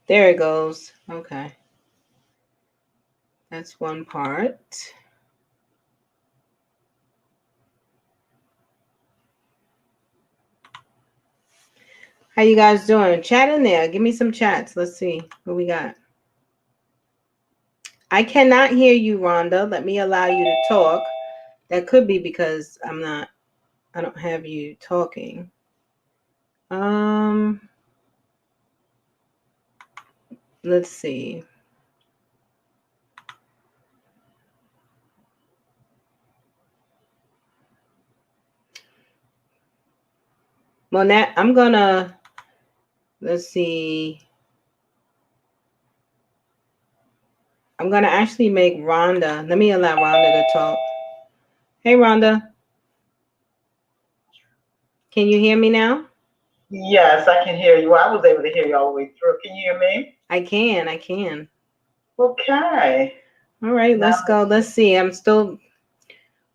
There it goes. Okay. That's one part. How you guys doing? Chat in there. Give me some chats. Let's see what we got. I cannot hear you, Rhonda. Let me allow you to talk. That could be because I don't have you talking. Let's see. Monette, let's see. I'm gonna actually make Rhonda. Let me allow Rhonda to talk. Hey, Rhonda. Can you hear me now? Yes, I can hear you. I was able to hear you all the way through. Can you hear me? I can. Okay. All right, Now, let's go. Let's see.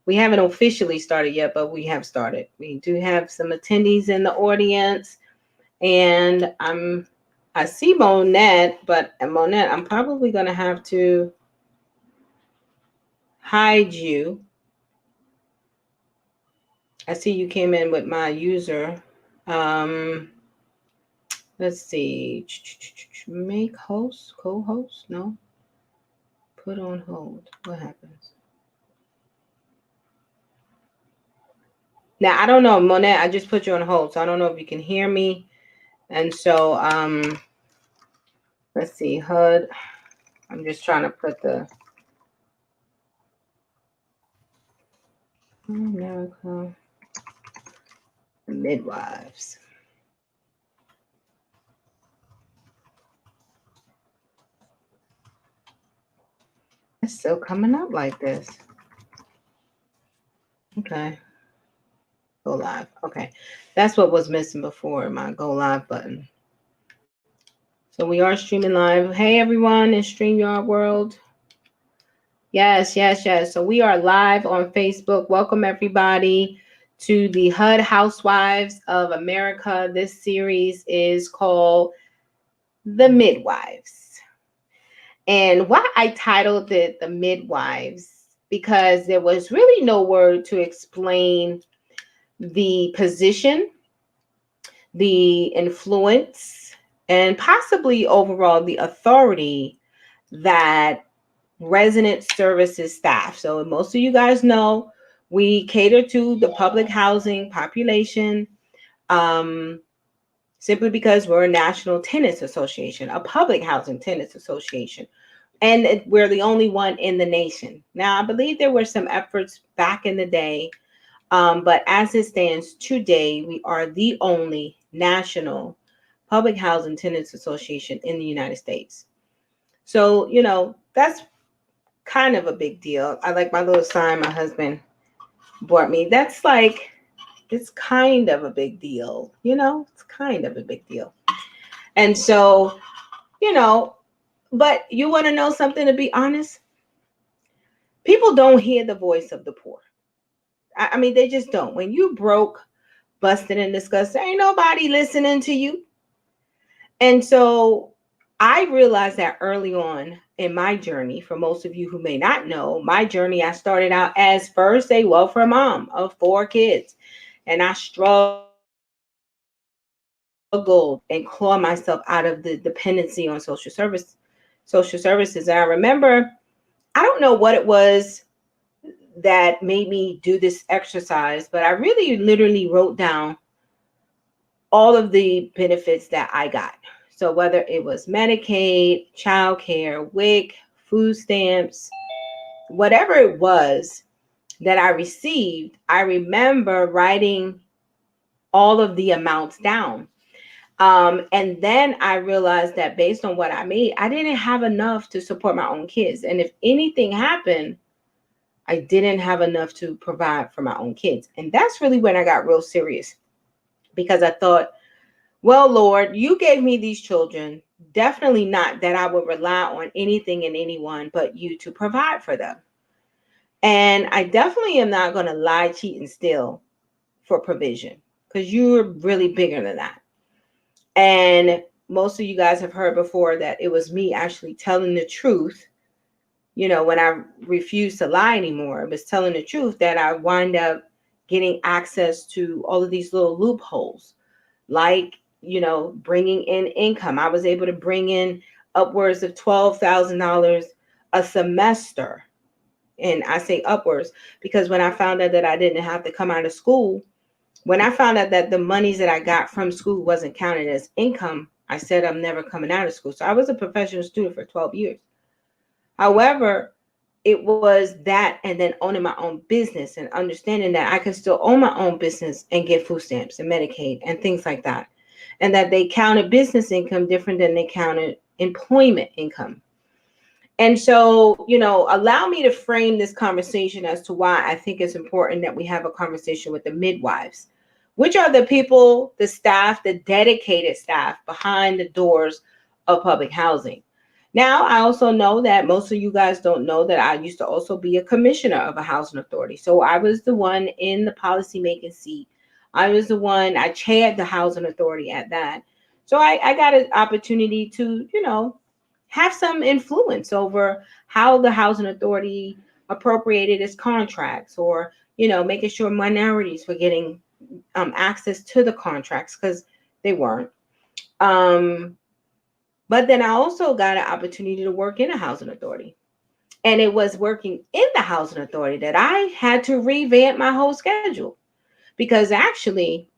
We haven't officially started yet, but we have started. We do have some attendees in the audience, and I see Monette, but Monette, I'm probably gonna have to hide you. I see you came in with my user. Let's see. Make host, co-host? No. Put on hold. What happens? Now I don't know, Monette. I just put you on hold, so I don't know if you can hear me. And so let's see, HUD. I'm just trying to put the America Midwives. It's still coming up like this. Okay. Go live. Okay. That's what was missing before, my go live button. So we are streaming live. Hey everyone in StreamYard World. Yes. So we are live on Facebook. Welcome everybody to the HUD Housewives of America. This series is called The Midwives. And why I titled it The Midwives, because there was really no word to explain the position, the influence, and possibly overall the authority that resident services staff. So most of you guys know we cater to the public housing population, simply because we're a national tenants association, a public housing tenants association. And we're the only one in the nation. Now, I believe there were some efforts back in the day, but as it stands today, we are the only national public housing tenants association in the United States. So, that's kind of a big deal. I like my little sign my husband bought me. It's kind of a big deal, it's kind of a big deal. And so, but you want to know something, to be honest? People don't hear the voice of the poor. I mean, they just don't. When you broke, busted, and disgusted, ain't nobody listening to you. And so I realized that early on in my journey. For most of you who may not know, my journey, I started out as first a welfare mom of 4 kids. And I struggled and clawed myself out of the dependency on social services. And I remember, I don't know what it was that made me do this exercise, but I really literally wrote down all of the benefits that I got. So whether it was Medicaid, childcare, WIC, food stamps, whatever it was that I received, I remember writing all of the amounts down. And then I realized that based on what I made, I didn't have enough to support my own kids. And if anything happened, I didn't have enough to provide for my own kids. And that's really when I got real serious, because I thought, well, Lord, you gave me these children. Definitely not that I would rely on anything and anyone but you to provide for them. And I definitely am not going to lie, cheat, and steal for provision, because you're really bigger than that. And most of you guys have heard before that it was me actually telling the truth. When I refused to lie anymore, it was telling the truth that I wind up getting access to all of these little loopholes, like, bringing in income. I was able to bring in upwards of $12,000 a semester. And I say upwards because when I found out that I didn't have to come out of school, when I found out that the monies that I got from school wasn't counted as income, I said I'm never coming out of school. So I was a professional student for 12 years. However, it was that and then owning my own business and understanding that I could still own my own business and get food stamps and Medicaid and things like that. And that they counted business income different than they counted employment income. And so, allow me to frame this conversation as to why I think it's important that we have a conversation with the midwives, which are the people, the staff, the dedicated staff behind the doors of public housing. Now, I also know that most of you guys don't know that I used to also be a commissioner of a housing authority. So I was the one in the policymaking seat. I chaired the housing authority at that. So I got an opportunity to, have some influence over how the housing authority appropriated its contracts, or, making sure minorities were getting access to the contracts because they weren't. But then I also got an opportunity to work in a housing authority. And it was working in the housing authority that I had to revamp my whole schedule, because actually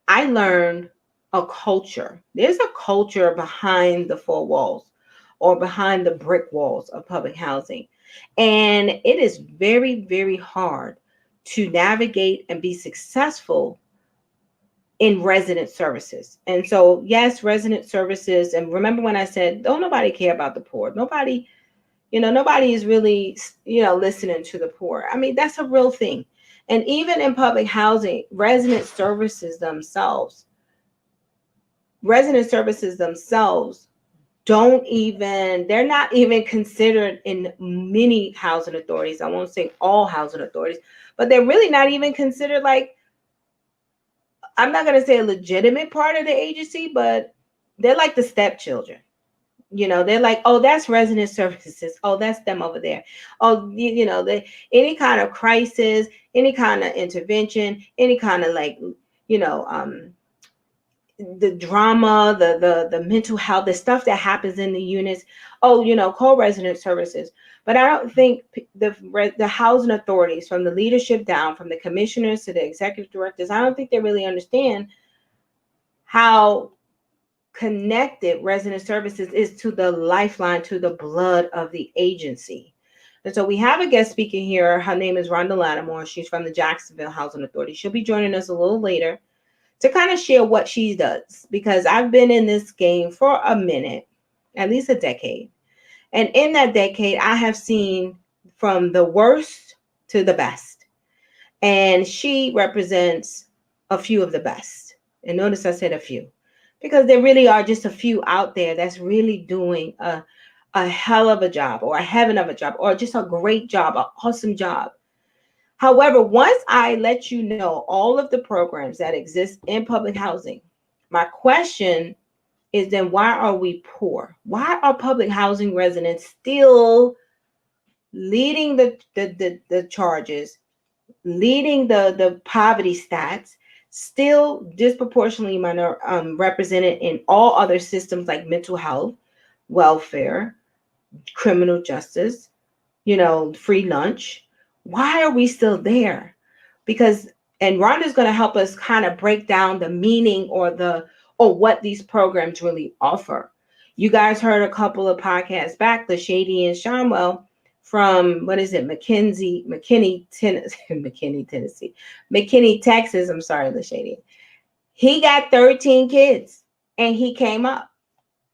I learned a culture. There's a culture behind the four walls or behind the brick walls of public housing. And it is very, very hard to navigate and be successful in resident services. And so, yes, resident services. And remember when I said, don't nobody care about the poor. Nobody is really, listening to the poor. I mean, that's a real thing. And even in public housing, resident services themselves they're not even considered in many housing authorities. I won't say all housing authorities, but they're really not even considered, like, I'm not going to say a legitimate part of the agency, but they're like the stepchildren. They're like, oh, that's resident services. Oh, that's them over there. Oh, any kind of crisis, any kind of intervention, any kind of, like, the drama, the mental health, the stuff that happens in the units. Oh, call resident services. But I don't think the housing authorities, from the leadership down, from the commissioners to the executive directors, I don't think they really understand how connected resident services is to the lifeline, to the blood of the agency. And so we have a guest speaker here. Her name is Rhonda Lattimore. She's from the Jacksonville Housing Authority. She'll be joining us a little later to kind of share what she does, because I've been in this game for a minute, at least a decade. And in that decade, I have seen from the worst to the best. And she represents a few of the best. And notice I said a few, because there really are just a few out there that's really doing a hell of a job, or a heaven of a job, or just a great job, an awesome job. However, once I let you know all of the programs that exist in public housing, my question is, then why are we poor? Why are public housing residents still leading the charges, leading the poverty stats, still disproportionately represented in all other systems like mental health, welfare, criminal justice, free lunch? Why are we still there? Because, and Rhonda's going to help us kind of break down the meaning or what these programs really offer. You guys heard a couple of podcasts back, the Shady and Sharmwell from, McKinney, Texas. I'm sorry, Lashady. He got 13 kids and he came up.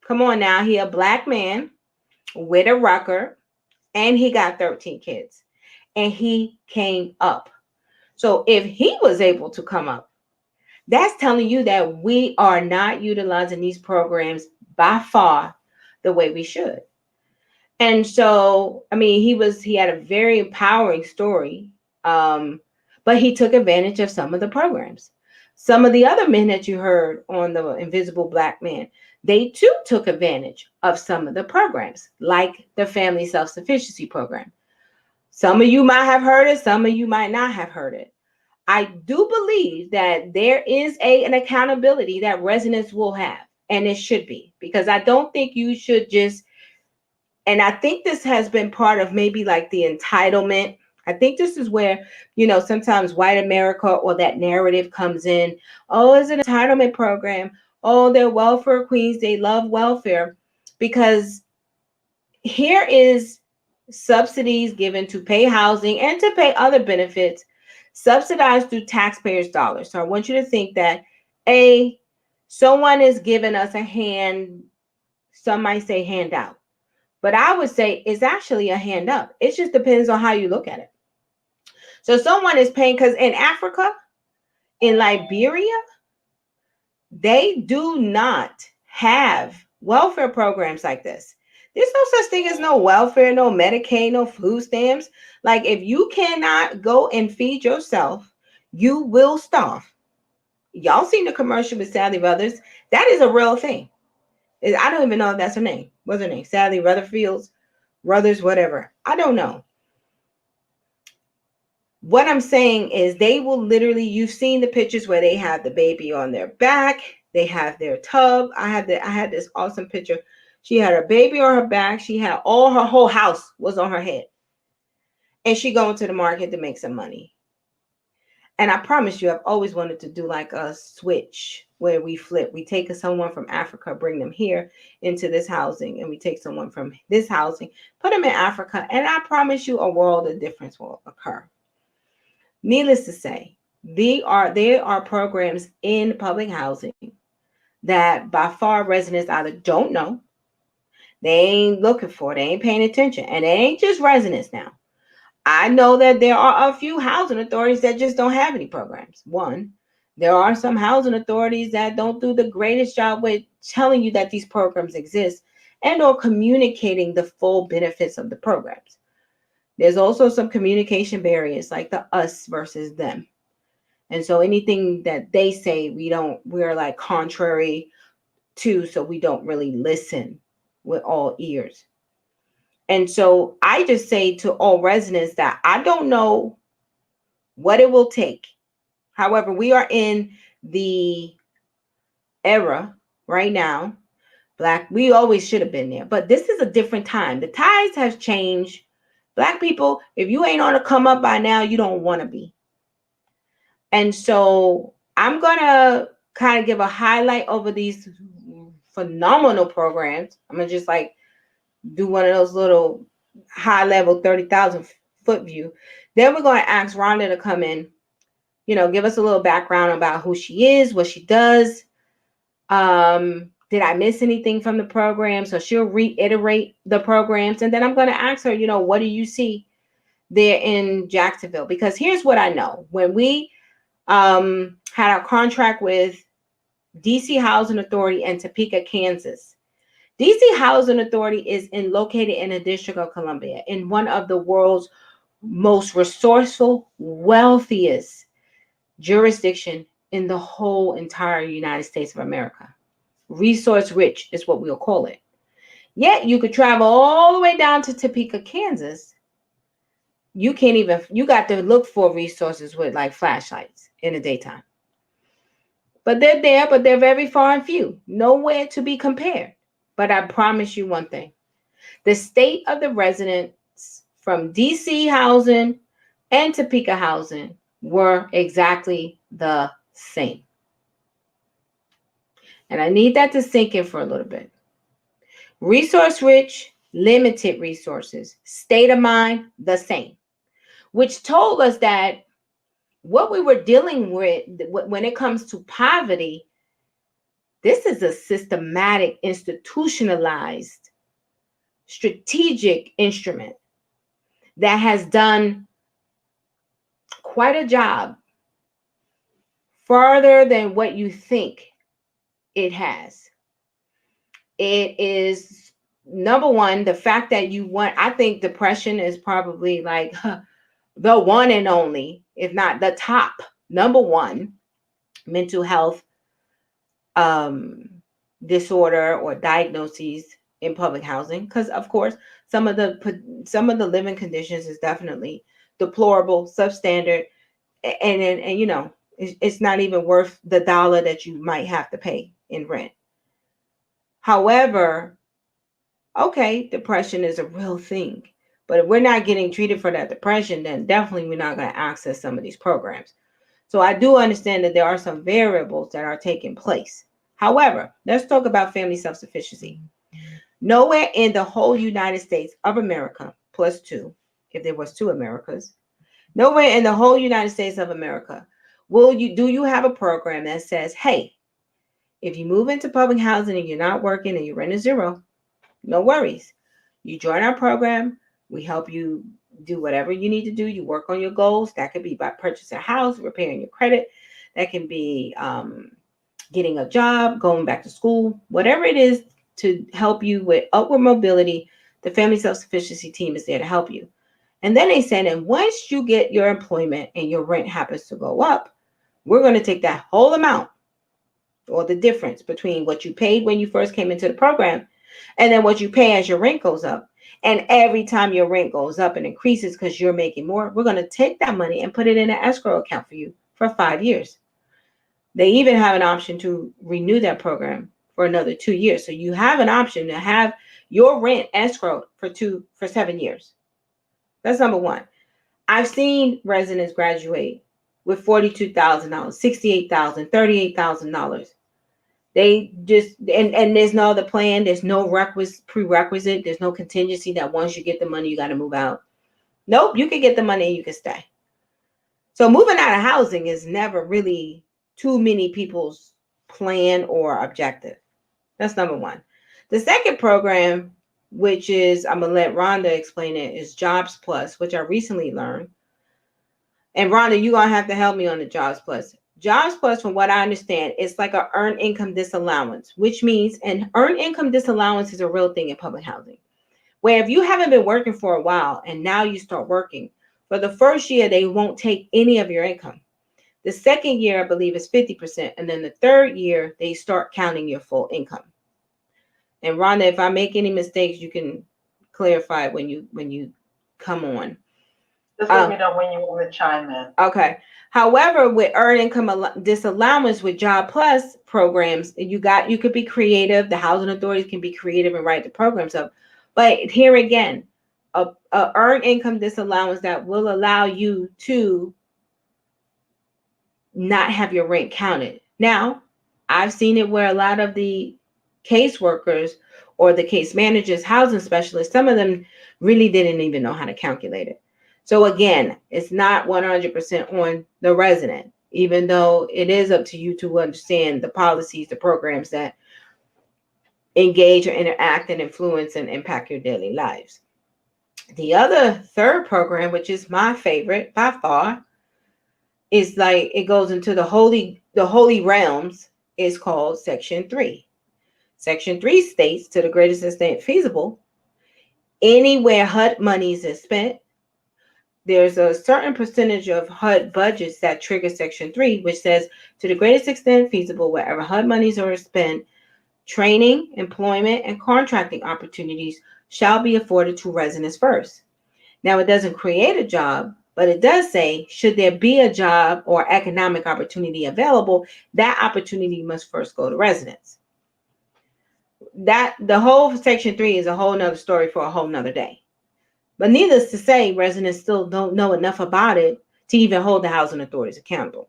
Come on now, he a black man with a rucker, and he got 13 kids and he came up. So if he was able to come up, that's telling you that we are not utilizing these programs by far the way we should. And so, I mean, he had a very empowering story, but he took advantage of some of the programs. Some of the other men that you heard on the Invisible Black Man, they too took advantage of some of the programs, like the Family Self-Sufficiency Program. Some of you might have heard it, some of you might not have heard it. I do believe that there is an accountability that residents will have, and it should be, because I don't think you should just, and I think this has been part of maybe like the entitlement. I think this is where, sometimes white America or that narrative comes in. Oh, it's an entitlement program. Oh, they're welfare queens. They love welfare. Because here is subsidies given to pay housing and to pay other benefits, subsidized through taxpayers' dollars. So I want you to think that someone is giving us a hand, some might say handout, but I would say it's actually a hand up. It just depends on how you look at it. So someone is paying, because in Africa, in Liberia, they do not have welfare programs like this. There's no such thing as no welfare, no Medicaid, no food stamps. Like, if you cannot go and feed yourself, you will starve. Y'all seen the commercial with Sally Ruthers? That is a real thing. I don't even know if that's her name. What's her name? Sally Ruthers, whatever. I don't know. What I'm saying is they will literally, you've seen the pictures where they have the baby on their back, they have their tub. I had this awesome picture. She had her baby on her back. She had her whole house was on her head. And she going to the market to make some money. And I promise you, I've always wanted to do like a switch where we flip. We take someone from Africa, bring them here into this housing, and we take someone from this housing, put them in Africa, and I promise you a world of difference will occur. Needless to say, there are programs in public housing that by far residents either don't know, they ain't looking for, they ain't paying attention, and it ain't just residents now. I know that there are a few housing authorities that just don't have any programs. One, there are some housing authorities that don't do the greatest job with telling you that these programs exist and or communicating the full benefits of the programs. There's also some communication barriers, like the us versus them. And so anything that they say, we're like contrary to, so we don't really listen with all ears. And so I just say to all residents that I don't know what it will take. However, we are in the era right now. We always should have been there, but this is a different time. The tides have changed. Black people, if you ain't on a come up by now, you don't want to be. And so I'm going to kind of give a highlight over these phenomenal programs. I'm going to just like do one of those little high level 30,000 foot view. Then we're going to ask Rhonda to come in, give us a little background about who she is, what she does. Did I miss anything from the program? So she'll reiterate the programs. And then I'm going to ask her, what do you see there in Jacksonville? Because here's what I know. When we had our contract with DC Housing Authority in Topeka, Kansas, DC Housing Authority is located in the District of Columbia, in one of the world's most resourceful, wealthiest jurisdiction in the whole entire United States of America. Resource rich is what we'll call it. Yet you could travel all the way down to Topeka, Kansas. You got to look for resources with like flashlights in the daytime. But they're there, but they're very far and few. Nowhere to be compared. But I promise you one thing. The state of the residents from DC housing and Topeka housing were exactly the same. And I need that to sink in for a little bit. Resource rich, limited resources, state of mind, the same. Which told us that what we were dealing with when it comes to poverty, this is a systematic, institutionalized, strategic instrument that has done quite a job farther than what you think it has. It is, number one, the fact that I think depression is probably like the one and only, if not the top, number one mental health disorder or diagnoses in public housing, because of course some of the living conditions is definitely deplorable, substandard, and it's not even worth the dollar that you might have to pay in rent. However, okay, depression is a real thing. But if we're not getting treated for that depression, then definitely we're not going to access some of these programs. So I do understand that there are some variables that are taking place. However, let's talk about family self sufficiency. Nowhere in the whole United States of America, plus two, if there was two Americas, nowhere in the whole United States of America do you have a program that says, hey, if you move into public housing and you're not working and your rent is zero, no worries. You join our program. We help you do whatever you need to do. You work on your goals. That could be by purchasing a house, repairing your credit. That can be getting a job, going back to school, whatever it is to help you with upward mobility. The Family Self-Sufficiency team is there to help you. And then they said, and once you get your employment and your rent happens to go up, we're going to take that whole amount or the difference between what you paid when you first came into the program and then what you pay as your rent goes up. And every time your rent goes up and increases because you're making more, we're going to take that money and put it in an escrow account for you for 5 years. They even have an option to renew that program for another 2 years. So you have an option to have your rent escrowed for 7 years. That's number one. I've seen residents graduate with $42,000, $68,000, $38,000. They just and there's no other plan. There's no prerequisite. There's no contingency that once you get the money, you got to move out. Nope, you can get the money and you can stay. So moving out of housing is never really too many people's plan or objective. That's number one. The second program, which is I'm gonna let Rhonda explain it, is Jobs Plus, which I recently learned. And Rhonda, you're gonna have to help me on the Jobs Plus. Jobs Plus, from what I understand, it's like an earned income disallowance, which means an earned income disallowance is a real thing in public housing. Where if you haven't been working for a while and now you start working, for the first year, they won't take any of your income. The second year, I believe, is 50%. And then the third year, they start counting your full income. And Rhonda, if I make any mistakes, you can clarify when you come on. Just let me know when you want to chime in. Okay. However, with earned income disallowance with Job Plus programs, you could be creative. The housing authorities can be creative and write the programs up. But here again, a earned income disallowance that will allow you to not have your rent counted. Now, I've seen it where a lot of the caseworkers or the case managers, housing specialists, some of them really didn't even know how to calculate it. So again, it's not 100% on the resident, even though it is up to you to understand the policies, the programs that engage or interact and influence and impact your daily lives. The other third program, which is my favorite by far, is like it goes into the holy realms, is called Section 3. Section 3 states, to the greatest extent feasible, anywhere HUD monies is spent, there's a certain percentage of HUD budgets that trigger Section 3, which says, to the greatest extent feasible, wherever HUD monies are spent, training, employment, and contracting opportunities shall be afforded to residents first. Now, it doesn't create a job, but it does say, should there be a job or economic opportunity available, that opportunity must first go to residents. That the whole Section 3 is a whole nother story for a whole nother day. But needless to say, residents still don't know enough about it to even hold the housing authorities accountable.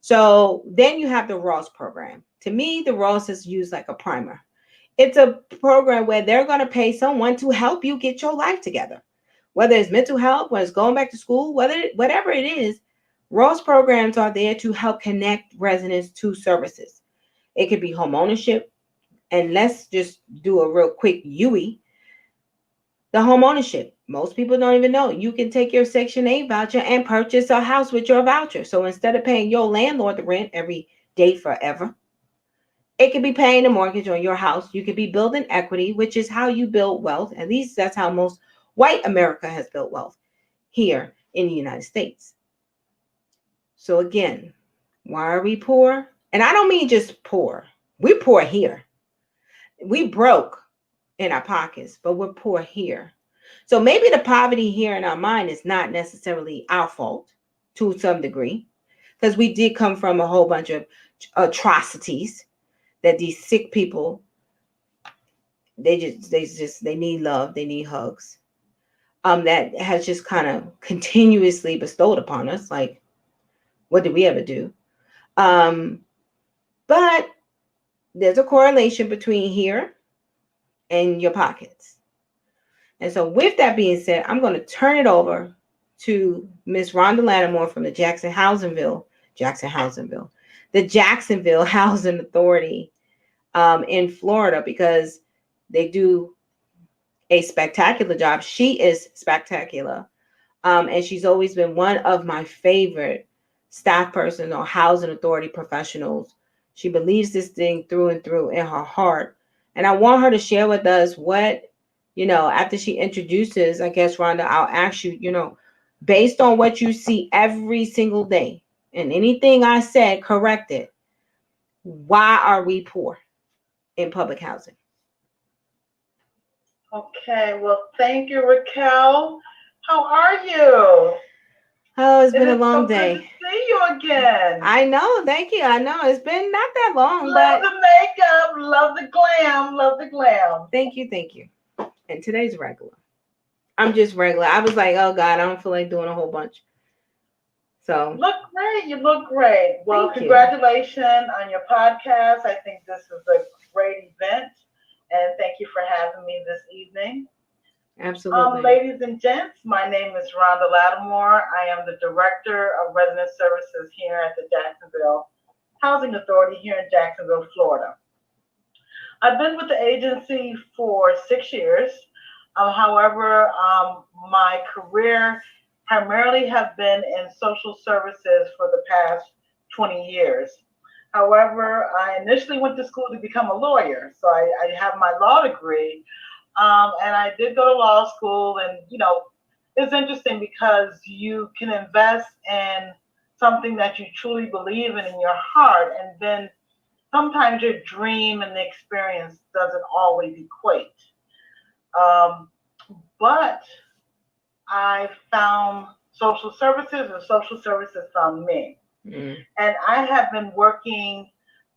So then you have the Ross program. To me, the Ross is used like a primer. It's a program where they're going to pay someone to help you get your life together. Whether it's mental health, whether it's going back to school, whatever it is, Ross programs are there to help connect residents to services. It could be home ownership. And let's just do a real quick UE. The home ownership. Most people don't even know. You can take your Section 8 voucher and purchase a house with your voucher. So instead of paying your landlord the rent every day forever, it could be paying the mortgage on your house. You could be building equity, which is how you build wealth. At least that's how most white America has built wealth here in the United States. So again, why are we poor? And I don't mean just poor. We're poor here. We broke in our pockets, but we're poor here. So maybe the poverty here in our mind is not necessarily our fault to some degree, because we did come from a whole bunch of atrocities that these sick people, they need love, they need hugs. That has just kind of continuously bestowed upon us. Like, what did we ever do? Um, but there's a correlation between here and your pockets. And so, with that being said, I'm going to turn it over to Miss Rhonda Lattimore from the the Jacksonville Housing Authority in Florida, because they do a spectacular job. She is spectacular. And she's always been one of my favorite staff persons or housing authority professionals. She believes this thing through and through in her heart. And I want her to share with us what, after she introduces, I guess, Rhonda, I'll ask you, based on what you see every single day and anything I said, correct it. Why are we poor in public housing? Okay, well, thank you, Raquel. How are you? Oh, it's been It a is long so good to day. see you again. I know. Thank you. I know it's been not that long, Love but the makeup, love the glam, love the glam. thank you. Thank you. And today's regular. I'm just regular. I was like, oh God, I don't feel like doing a whole bunch. So Look great. You look great. Well, thank you. congratulations on your podcast. I think this is a great event. And thank you for having me this evening. Absolutely. Ladies and gents, my name is Rhonda Lattimore. I am the Director of Resident Services here at the Jacksonville Housing Authority here in Jacksonville, Florida. I've been with the agency for 6 years. However, my career primarily have been in social services for the past 20 years. However, I initially went to school to become a lawyer. So I have my law degree. And I did go to law school, and it's interesting because you can invest in something that you truly believe in your heart, and then sometimes your dream and the experience doesn't always equate. Um, but I found social services, and social services found me. Mm. And I have been working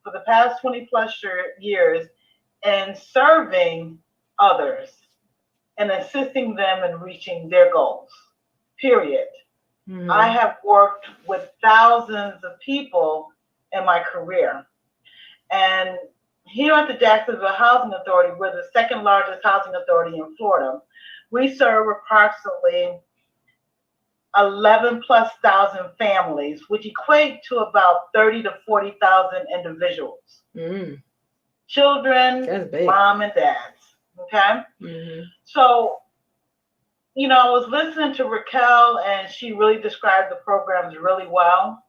for the past 20 plus years in serving others and assisting them in reaching their goals, period. Mm. I have worked with thousands of people in my career. And here at the Jacksonville Housing Authority, we're the second largest housing authority in Florida. We serve approximately 11 plus thousand families, which equate to about 30 to 40,000 individuals. Mm. Children, mom and dads. Okay? Mm-hmm. So, I was listening to Raquel, and she really described the programs really well.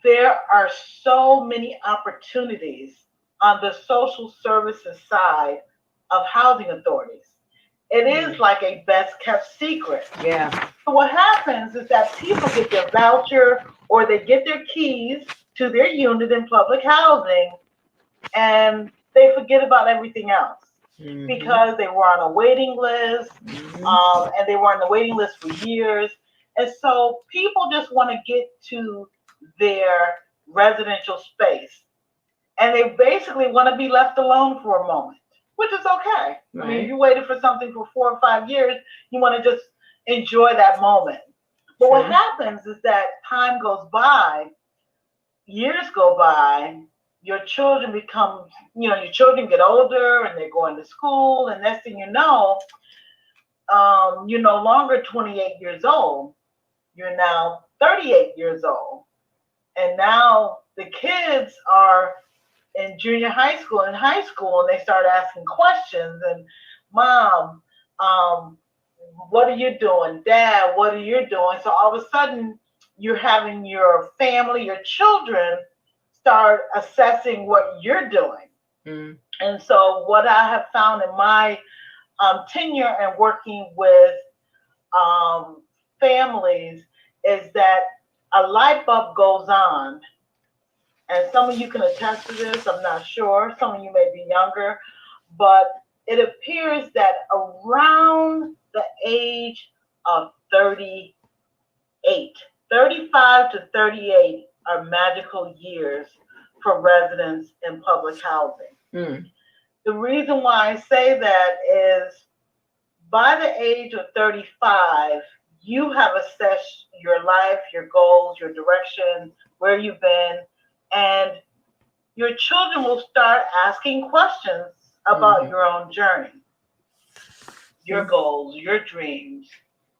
There are so many opportunities on the social services side of housing authorities. It is like a best kept secret. Yeah. So what happens is that people get their voucher or they get their keys to their unit in public housing, and they forget about everything else. Mm-hmm. Because they were on a waiting list, and they were on the waiting list for years. And so people just want to get to their residential space, and they basically want to be left alone for a moment, which is okay. Right. I mean, if you waited for something for 4 or 5 years, you want to just enjoy that moment. But what happens is that time goes by, years go by, your children become, your children get older and they're going to school, and next thing you know, you're no longer 28 years old. You're now 38 years old. And now the kids are in junior high school and high school, and they start asking questions. And mom, what are you doing? Dad, what are you doing? So all of a sudden, you're having your family, your children, start assessing what you're doing. Mm. And so what I have found in my tenure and working with families is that a light bulb goes on And some of you can attest to this, I'm not sure. Some of you may be younger, but it appears that around the age of 38, 35 to 38 are magical years for residents in public housing. The reason why I say that is by the age of 35, you have assessed your life, your goals, your direction, where you've been, and your children will start asking questions about your own journey, your goals, your dreams.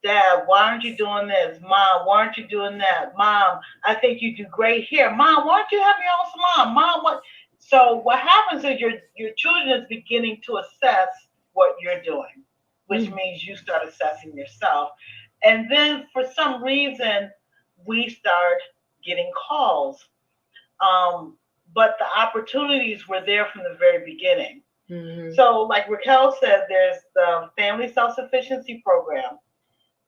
Dad, why aren't you doing this? Mom, why aren't you doing that? Mom, I think you do great here. Mom, why don't you have your own salon? Mom, what? So what happens is your children is beginning to assess what you're doing, which means you start assessing yourself. And then for some reason, we start getting calls. But the opportunities were there from the very beginning. So like Raquel said, there's the Family Self-Sufficiency Program.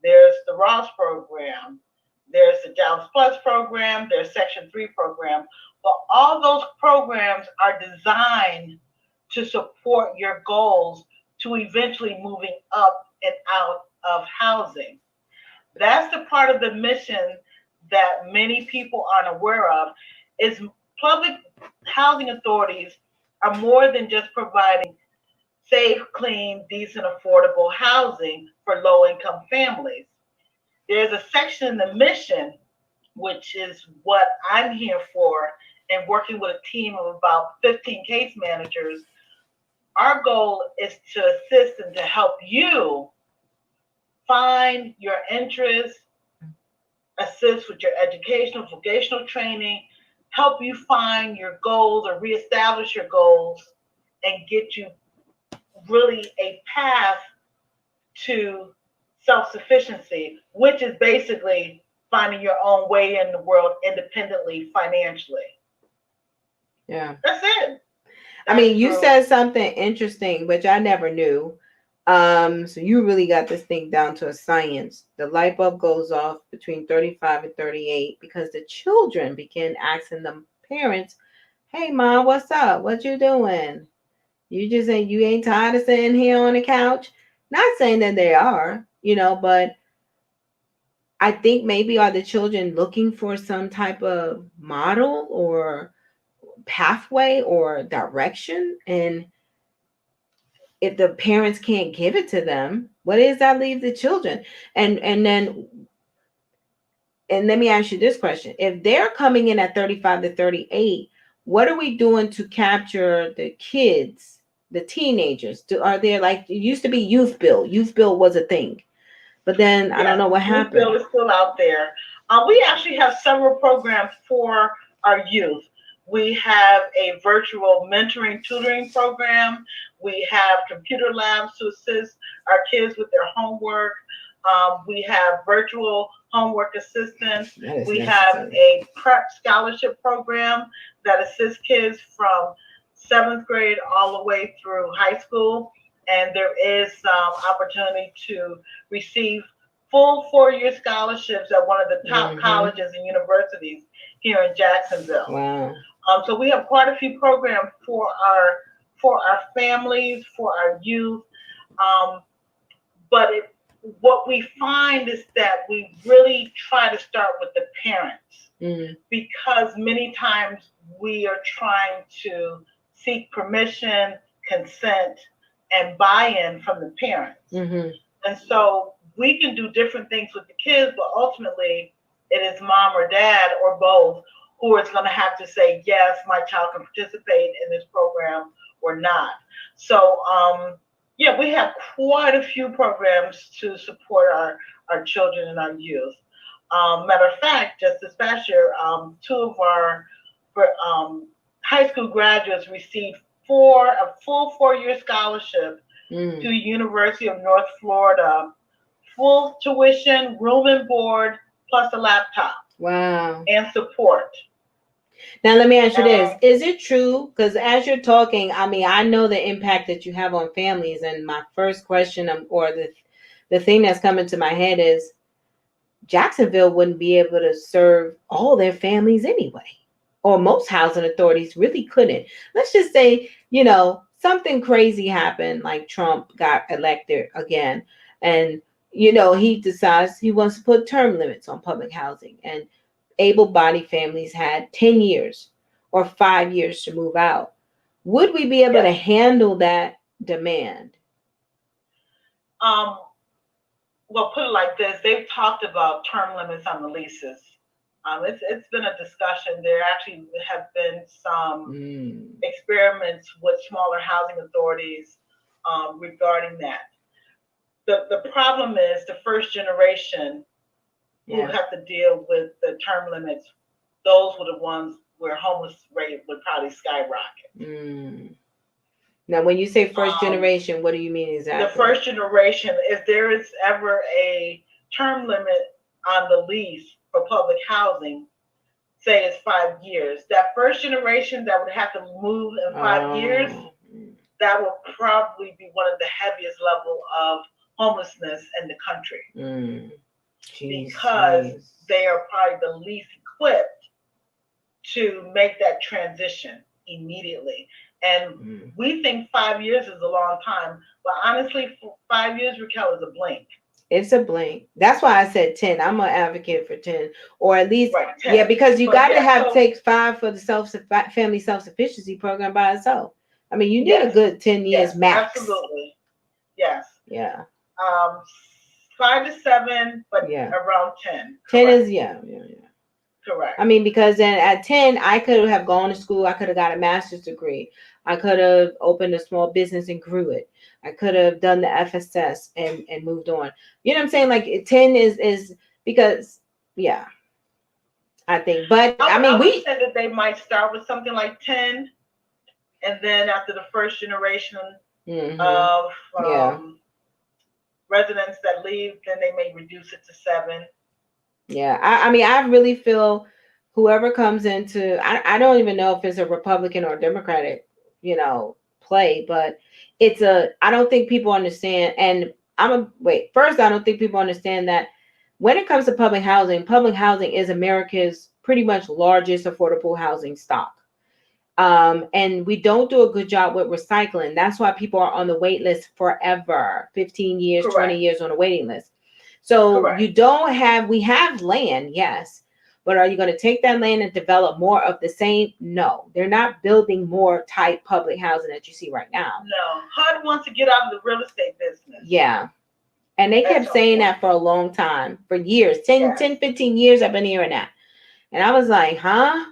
There's the Ross program. There's the Jobs Plus program. There's Section 3 program. But all those programs are designed to support your goals to eventually moving up and out of housing. That's the part of the mission that many people aren't aware of, is public housing authorities are more than just providing safe, clean, decent, affordable housing for low-income families. There's a section in the mission, which is what I'm here for, and working with a team of about 15 case managers. Our goal is to assist and to help you find your interests, assist with your educational, vocational training, help you find your goals or reestablish your goals, and get you really a path to self-sufficiency, which is basically finding your own way in the world independently, financially. Yeah. That's it. I mean, you said something interesting, which I never knew. So you really got this thing down to a science. The light bulb goes off between 35 and 38 because the children begin asking the parents, "Hey, mom, what's up? What you doing? You just say you ain't tired of sitting here on the couch?" Not saying that they are, but I think maybe are the children looking for some type of model or pathway or direction, and if the parents can't give it to them, what does that leave the children? And let me ask you this question: if they're coming in at 35 to 38, what are we doing to capture the kids, the teenagers? Are there, like, it used to be youth bill was a thing, but then I don't know what happened. Youth bill is still out there. We actually have several programs for our youth. We have a virtual mentoring tutoring program. We have computer labs to assist our kids with their homework. We have virtual homework assistance. We have a prep scholarship program that assists kids from 7th grade all the way through high school. And there is some opportunity to receive full 4-year scholarships at one of the top colleges and universities here in Jacksonville. Wow. So we have quite a few programs for our families, for our youth. But what we find is that we really try to start with the parents, because many times we are trying to seek permission, consent, and buy-in from the parents. And so we can do different things with the kids, but ultimately it is mom or dad or both who is going to have to say, yes, my child can participate in this program or not. So, yeah, we have quite a few programs to support our children and our youth. Matter of fact, just this past year, 2 of our high school graduates received a full 4-year scholarship to the University of North Florida, full tuition, room and board, plus a laptop. Wow. And support. Now, let me ask you this. Is it true? Because as you're talking, I mean, I know the impact that you have on families. And my first question, or the thing that's coming to my head is, Jacksonville wouldn't be able to serve all their families anyway. or most housing authorities really couldn't. Let's just say, something crazy happened, like Trump got elected again, and he decides he wants to put term limits on public housing, and able-bodied families had 10 years or 5 years to move out. Would we be able to handle that demand? Um, well, put it like this: they've talked about term limits on the leases. It's been a discussion. There actually have been some experiments with smaller housing authorities regarding that. The problem is the first generation who have to deal with the term limits. Those were the ones where homeless rate would probably skyrocket. Now, when you say first generation, what do you mean exactly? The first generation, if there is ever a term limit on the lease for public housing, say it's 5 years, that first generation that would have to move in 5 years, that would probably be one of the heaviest level of homelessness in the country. Because they are probably the least equipped to make that transition immediately. And we think 5 years is a long time, but honestly, 5 years, Raquel, is a blink. It's a blink. That's why I said 10. I'm an advocate for 10, or at least, 10. Yeah, because you got to take 5 for the family self-sufficiency program by itself. I mean, you need a good 10 years max. Absolutely. Yes. Yeah. 5 to 7, but around 10. 10 is, Correct. I mean, because then at 10, I could have gone to school. I could have got a master's degree. I could have opened a small business and grew it. I could have done the FSS and moved on. You know what I'm saying? Like 10 is because, I think. But I mean, we said that they might start with something like 10, and then after the first generation of residents that leave, then they may reduce it to 7. Yeah, I mean, I really feel whoever comes into, I don't even know if it's a Republican or Democratic, play, but I don't think people understand. And first, I don't think people understand that when it comes to public housing is America's pretty much largest affordable housing stock. And we don't do a good job with recycling. That's why people are on the wait list forever, 15 years, 20 years on a waiting list. So we have land, yes, but are you going to take that land and develop more of the same? No, they're not building more type public housing that you see right now. No, HUD wants to get out of the real estate business. Yeah. And they kept saying that for a long time, for years, 10, 15 years, I've been hearing that. And I was like, huh?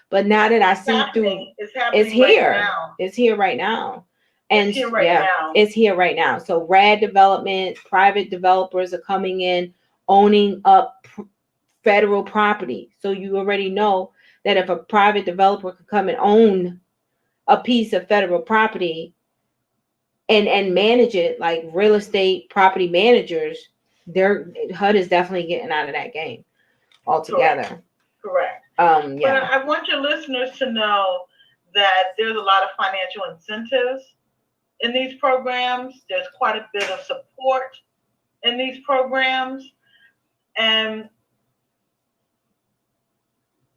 But now that I see it's here. Right now. It's here right now. And it's here right now. So RAD development, private developers are coming in, owning up federal property. So you already know that if a private developer could come and own a piece of federal property and manage it like real estate property managers, HUD is definitely getting out of that game altogether. Correct. But I want your listeners to know that there's a lot of financial incentives in these programs. There's quite a bit of support in these programs, and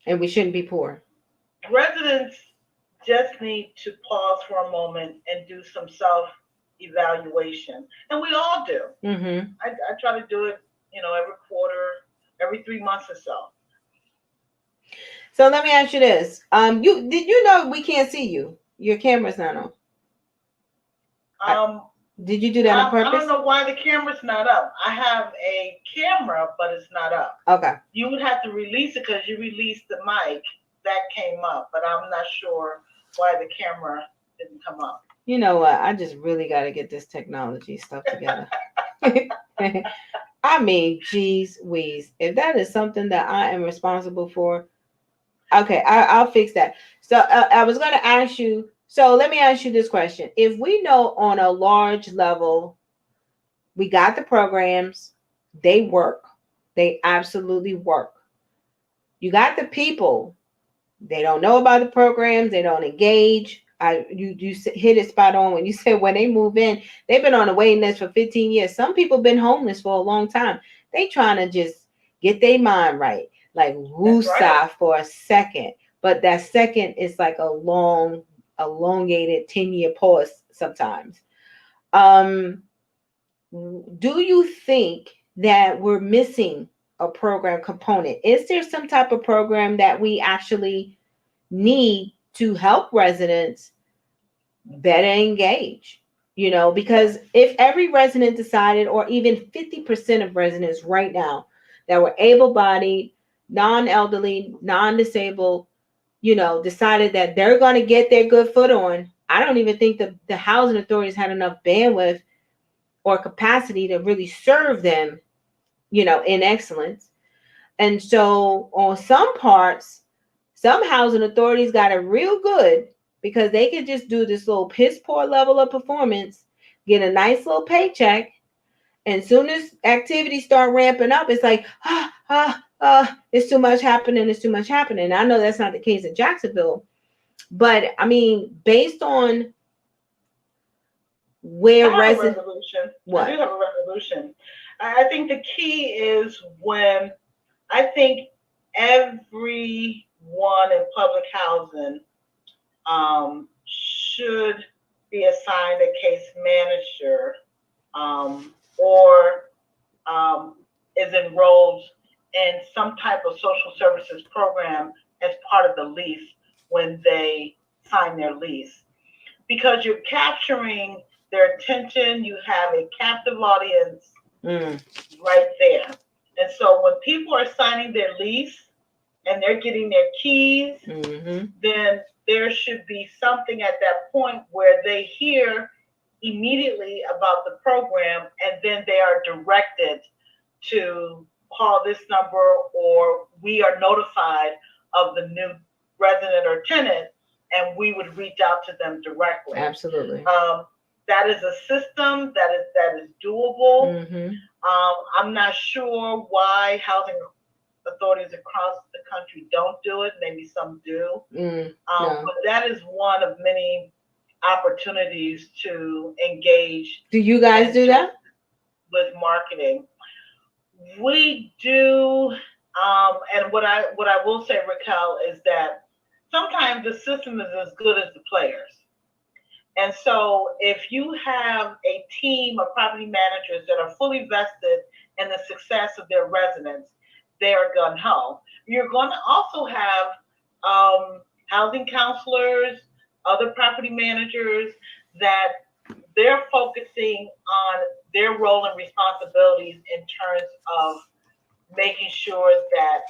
we shouldn't be poor. Residents just need to pause for a moment and do some self-evaluation, and we all do. Mm-hmm. I try to do it, every quarter, every 3 months or so. So let me ask you this: did you know we can't see you? Your camera's not on. Did you do that on purpose? I don't know why the camera's not up. I have a camera, but it's not up. Okay. You would have to release it because you released the mic. That came up, but I'm not sure why the camera didn't come up. You know what? I just really got to get this technology stuff together. I mean, geez whiz. If that is something that I am responsible for, okay, I'll fix that. So I was going to ask you, so let me ask you this question. If we know on a large level, we got the programs, they work. They absolutely work. You got the people, they don't know about the programs, they don't engage. You hit it spot on when you said when they move in, they've been on a waiting list for 15 years. Some people been homeless for a long time. They trying to just get their mind right. Like woosah for a second. but that second is like a long, elongated 10-year pause sometimes. Um, do you think that we're missing a program component? Is there some type of program that we actually need to help residents better engage? Because if every resident decided, or even 50% of residents right now that were able-bodied, non-elderly, non-disabled, decided that they're going to get their good foot on, I don't even think the housing authorities had enough bandwidth or capacity to really serve them, in excellence. And so on some parts, some housing authorities got it real good because they could just do this little piss poor level of performance, get a nice little paycheck, and soon as activities start ramping up, it's like, it's too much happening, it's too much happening. I know that's not the case in Jacksonville, but I mean, based on where I have a resolution. What? I do have a resolution. I think the key is when I think everyone in public housing should be assigned a case manager or is enrolled in some type of social services program as part of the lease when they sign their lease. Because you're capturing their attention, you have a captive audience right there. And so when people are signing their lease and they're getting their keys, then there should be something at that point where they hear immediately about the program, and then they are directed to call this number, or we are notified of the new resident or tenant, and we would reach out to them directly. Absolutely. That is a system that is doable. I'm not sure why housing authorities across the country don't do it. Maybe some do. But that is one of many opportunities to engage. Do you guys do that? With marketing? We do. And what I will say, Raquel, is that sometimes the system is as good as the players. And so if you have a team of property managers that are fully vested in the success of their residents, they are gung-ho. You're going to also have housing counselors, other property managers that they're focusing on their role and responsibilities in terms of making sure that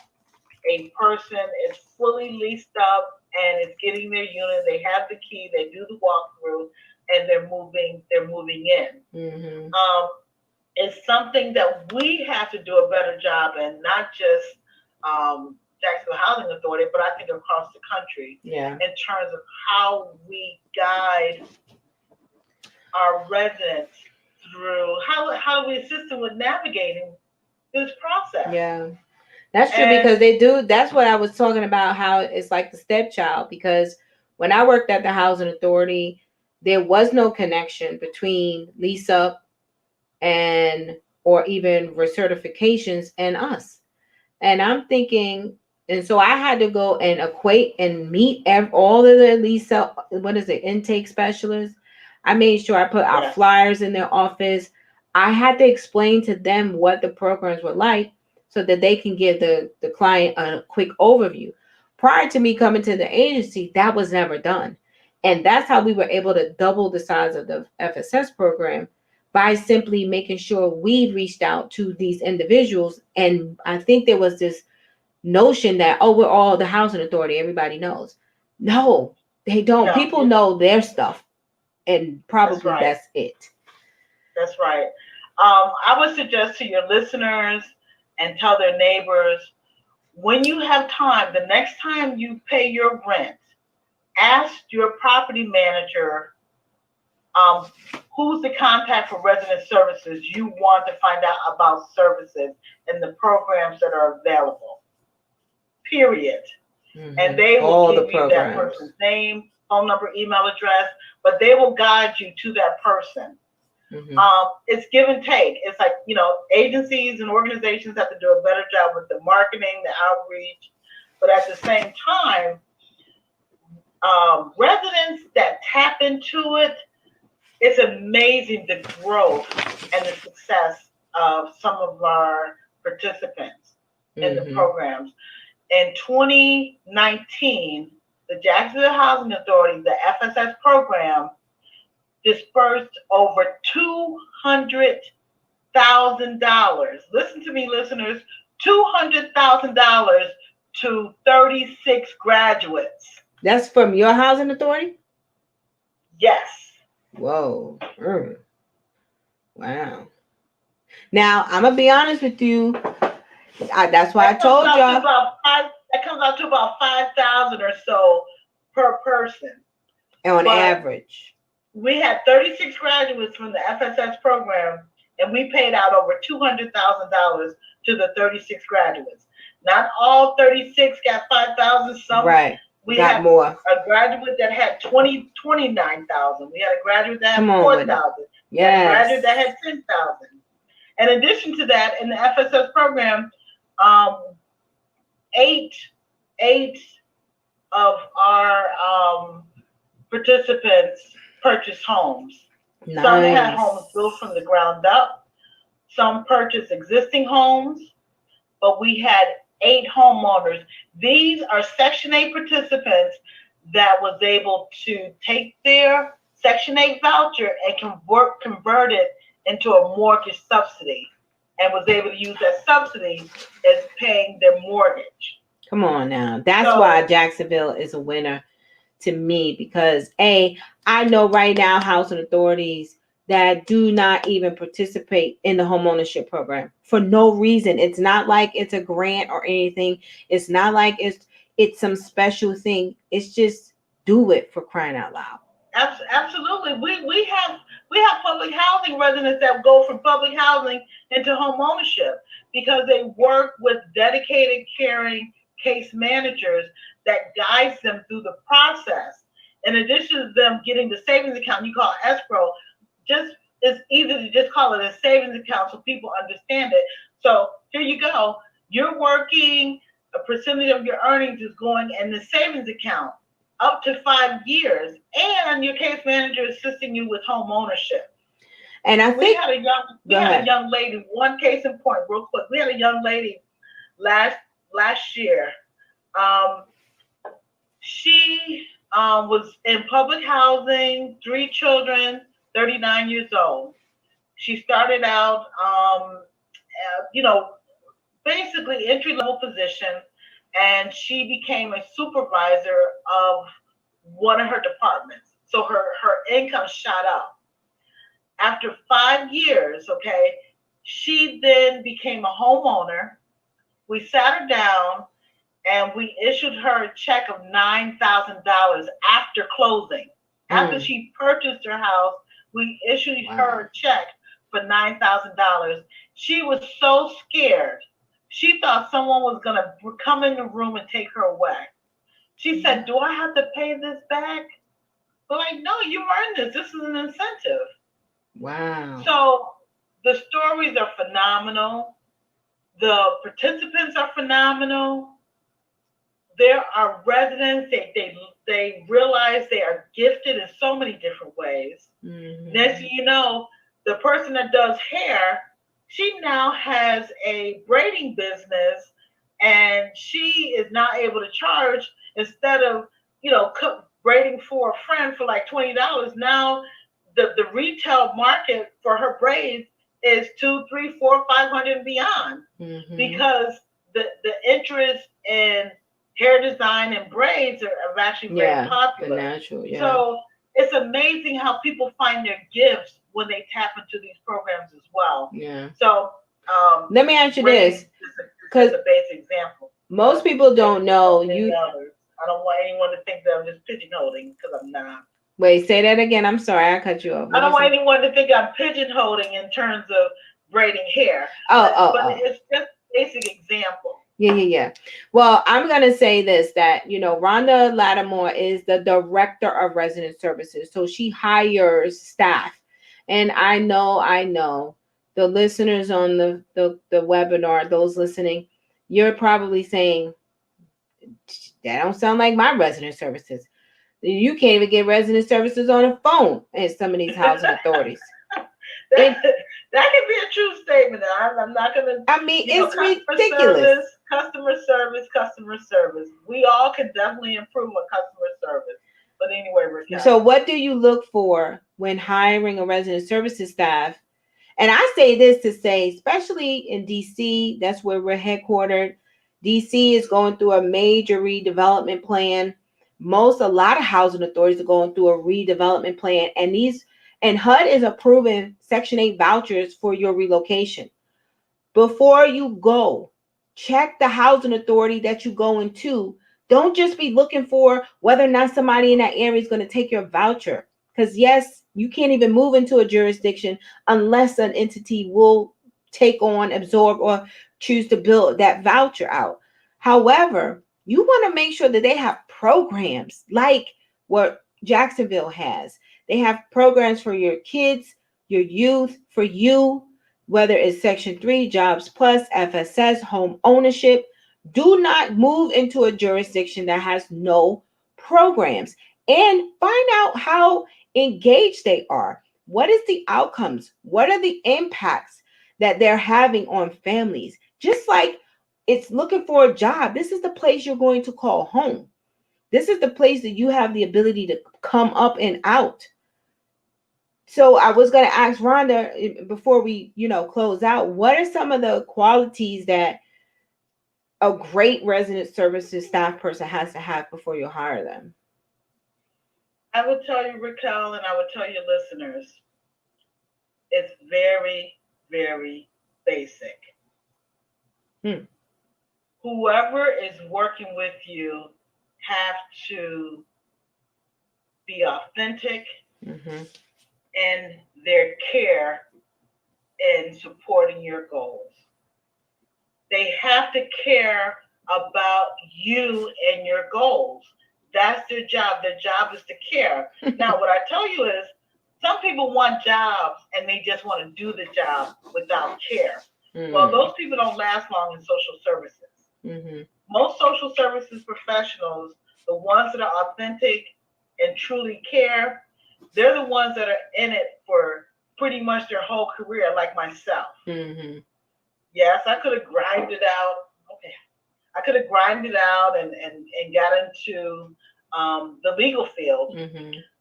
a person is fully leased up and is getting their unit. They have the key, they do the walkthrough, and they're moving in. It's something that we have to do a better job in, not just Jacksonville Housing Authority, but I think across the country, in terms of how we guide our residents through, how we assist them with navigating this process. Yeah. That's true, because they do. That's what I was talking about, how it's like the stepchild, because when I worked at the housing authority, there was no connection between lease up and or even recertifications and us. And I'm thinking, and so I had to go and equate and meet all of the lease up, intake specialists. I made sure I put our flyers in their office. I had to explain to them what the programs were like, so that they can give the client a quick overview. Prior to me coming to the agency, that was never done. And that's how we were able to double the size of the FSS program, by simply making sure we reached out to these individuals. And I think there was this notion that, we're all the housing authority, everybody knows. No, they don't. No. People know their stuff, and probably that's it. That's right. I would suggest to your listeners and tell their neighbors, when you have time, the next time you pay your rent, ask your property manager who's the contact for resident services you want to find out about services and the programs that are available. Period. And they will give you that person's name, phone number, email address, but they will guide you to that person. It's give and take. It's like, agencies and organizations have to do a better job with the marketing, the outreach, but at the same time, residents that tap into it, it's amazing the growth and the success of some of our participants in the programs. In 2019, the Jacksonville Housing Authority, the FSS program, dispersed over $200,000. Listen to me, listeners, $200,000 to 36 graduates. That's from your housing authority? Yes. Whoa. Wow. Now, I'm going to be honest with you. That's why I told y'all. That comes out to about 5,000 or so per person. On average. We had 36 graduates from the FSS program, and we paid out over $200,000 to the 36 graduates. Not all 36 got 5,000. Some right. We got had more. A graduate that had 29,000. We had a graduate that had 4,000. Yes. We had a graduate that had 10,000. In addition to that, in the FSS program, eight of our participants purchased homes. Nice. Some had homes built from the ground up. Some purchased existing homes, but we had 8 homeowners. These are Section 8 participants that was able to take their Section 8 voucher and convert it into a mortgage subsidy, and was able to use that subsidy as paying their mortgage. Come on now. That's why Jacksonville is a winner to me, because I know right now housing authorities that do not even participate in the homeownership program for no reason. It's not like it's a grant or anything. It's not like it's some special thing. It's just do it, for crying out loud. Absolutely. We have public housing residents that go from public housing into home ownership because they work with dedicated, caring case managers that guides them through the process. In addition to them getting the savings account, you call it escrow, it's easy to just call it a savings account so people understand it. So here you go. You're working, a percentage of your earnings is going in the savings account up to 5 years, and your case manager is assisting you with home ownership. And I think we had a young lady, one case in point, real quick. We had a young lady last year. She was in public housing, 3 children, 39 years old. She started out, basically entry-level position, and she became a supervisor of one of her departments. So her income shot up. After 5 years, she then became a homeowner. We sat her down and we issued her a check of $9,000 after closing. After she purchased her house, we issued her a check for $9,000. She was so scared. She thought someone was going to come in the room and take her away. She said, "Do I have to pay this back?" We're like, "No, you earned this. This is an incentive." Wow. So the stories are phenomenal. The participants are phenomenal. There are residents, they realize they are gifted in so many different ways. Mm-hmm. Next thing you know, the person that does hair, she now has a braiding business, and she is now able to charge, instead of braiding for a friend for like $20. Now the retail market for her braids is $200, $300, $400, $500 and beyond. Mm-hmm. Because the interest in hair design and braids are actually very popular. Natural, So it's amazing how people find their gifts when they tap into these programs as well. Yeah. So let me ask you this, because a basic example. Most people don't know you. I don't want anyone to think that I'm just pigeonholing, because I'm not. Wait, say that again. I'm sorry, I cut you off. I don't want anyone to think I'm pigeonholing in terms of braiding hair. But it's just a basic example. Yeah. Well, I'm going to say this, that, Rhonda Lattimore is the director of resident services. So she hires staff. And I know the listeners on the webinar, those listening, you're probably saying, that don't sound like my resident services. You can't even get resident services on the phone in some of these housing authorities. that, that can be a true statement. I'm not going to, I mean, it's customer ridiculous. service, customer service, customer service. We all can definitely improve on customer service. But anyway, Raquel. So what do you look for when hiring a resident services staff? And I say this to say, especially in DC, that's where we're headquartered. DC is going through a major redevelopment plan. A lot of housing authorities are going through a redevelopment plan, and HUD is approving Section 8 vouchers for your relocation. Before you go, check the housing authority that you go into. Don't just be looking for whether or not somebody in that area is going to take your voucher. Because yes, you can't even move into a jurisdiction unless an entity will take on, absorb, or choose to build that voucher out. However, you want to make sure that they have programs like what Jacksonville has. They have programs for your kids, your youth, for you, whether it's Section 3, Jobs Plus, FSS, home ownership. Do not move into a jurisdiction that has no programs, and find out how engaged they are. What is the outcomes? What are the impacts that they're having on families? Just like it's looking for a job, this is the place you're going to call home. This is the place that you have the ability to come up and out. So I was going to ask Rhonda before we, close out, what are some of the qualities that a great resident services staff person has to have before you hire them? I would tell you, Raquel, and I would tell your listeners, it's very, very basic. Whoever is working with you have to be authentic in their care in supporting your goals. They have to care about you and your goals. That's their job. Their job is to care. Now, what I tell you is, some people want jobs and they just want to do the job without care. Well, those people don't last long in social services. Most social services professionals, the ones that are authentic and truly care, they're the ones that are in it for pretty much their whole career, like myself. Yes, I could have grinded out. Okay, I could have grinded out and got into the legal field.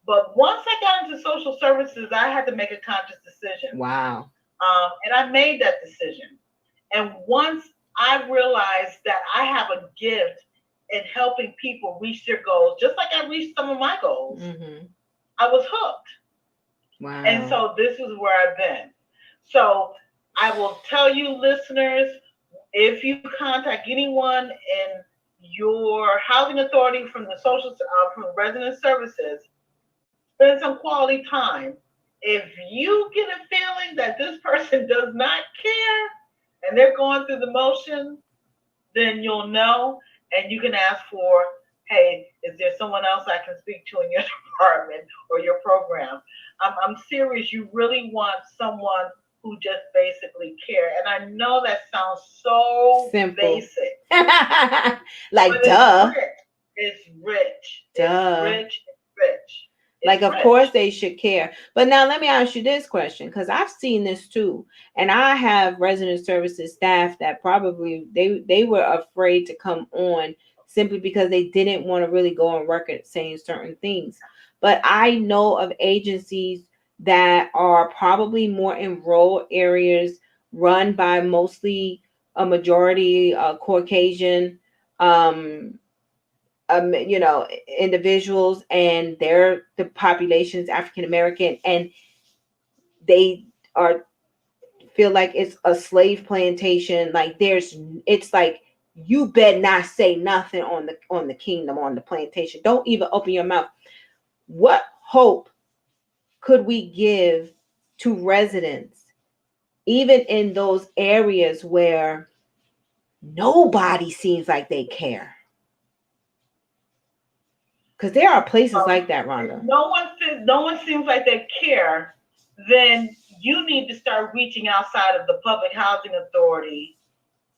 But once I got into social services, I had to make a conscious decision. Wow. And I made that decision. And once I realized that I have a gift in helping people reach their goals, just like I reached some of my goals, I was hooked. Wow. And so this is where I've been. So I will tell you, listeners, if you contact anyone in your housing authority from the from resident services, spend some quality time. If you get a feeling that this person does not care and they're going through the motion, then you'll know, and you can ask for, hey, is there someone else I can speak to in your department or your program? I'm serious. You really want someone who just basically care. And I know that sounds so simple, basic. Like, but duh. It's rich. Duh. It's rich. Like, of course they should care. But now let me ask you this question, because I've seen this too. And I have resident services staff that probably they were afraid to come on simply because they didn't want to really go on record saying certain things. But I know of agencies that are probably more in rural areas, run by mostly a majority Caucasian individuals, and the population is African American, and they feel like it's a slave plantation. Like it's like, you better not say nothing on the kingdom, on the plantation. Don't even open your mouth. What hope could we give to residents, even in those areas where nobody seems like they care? Because there are places like that, Rhonda. No one seems like they care. Then you need to start reaching outside of the public housing authority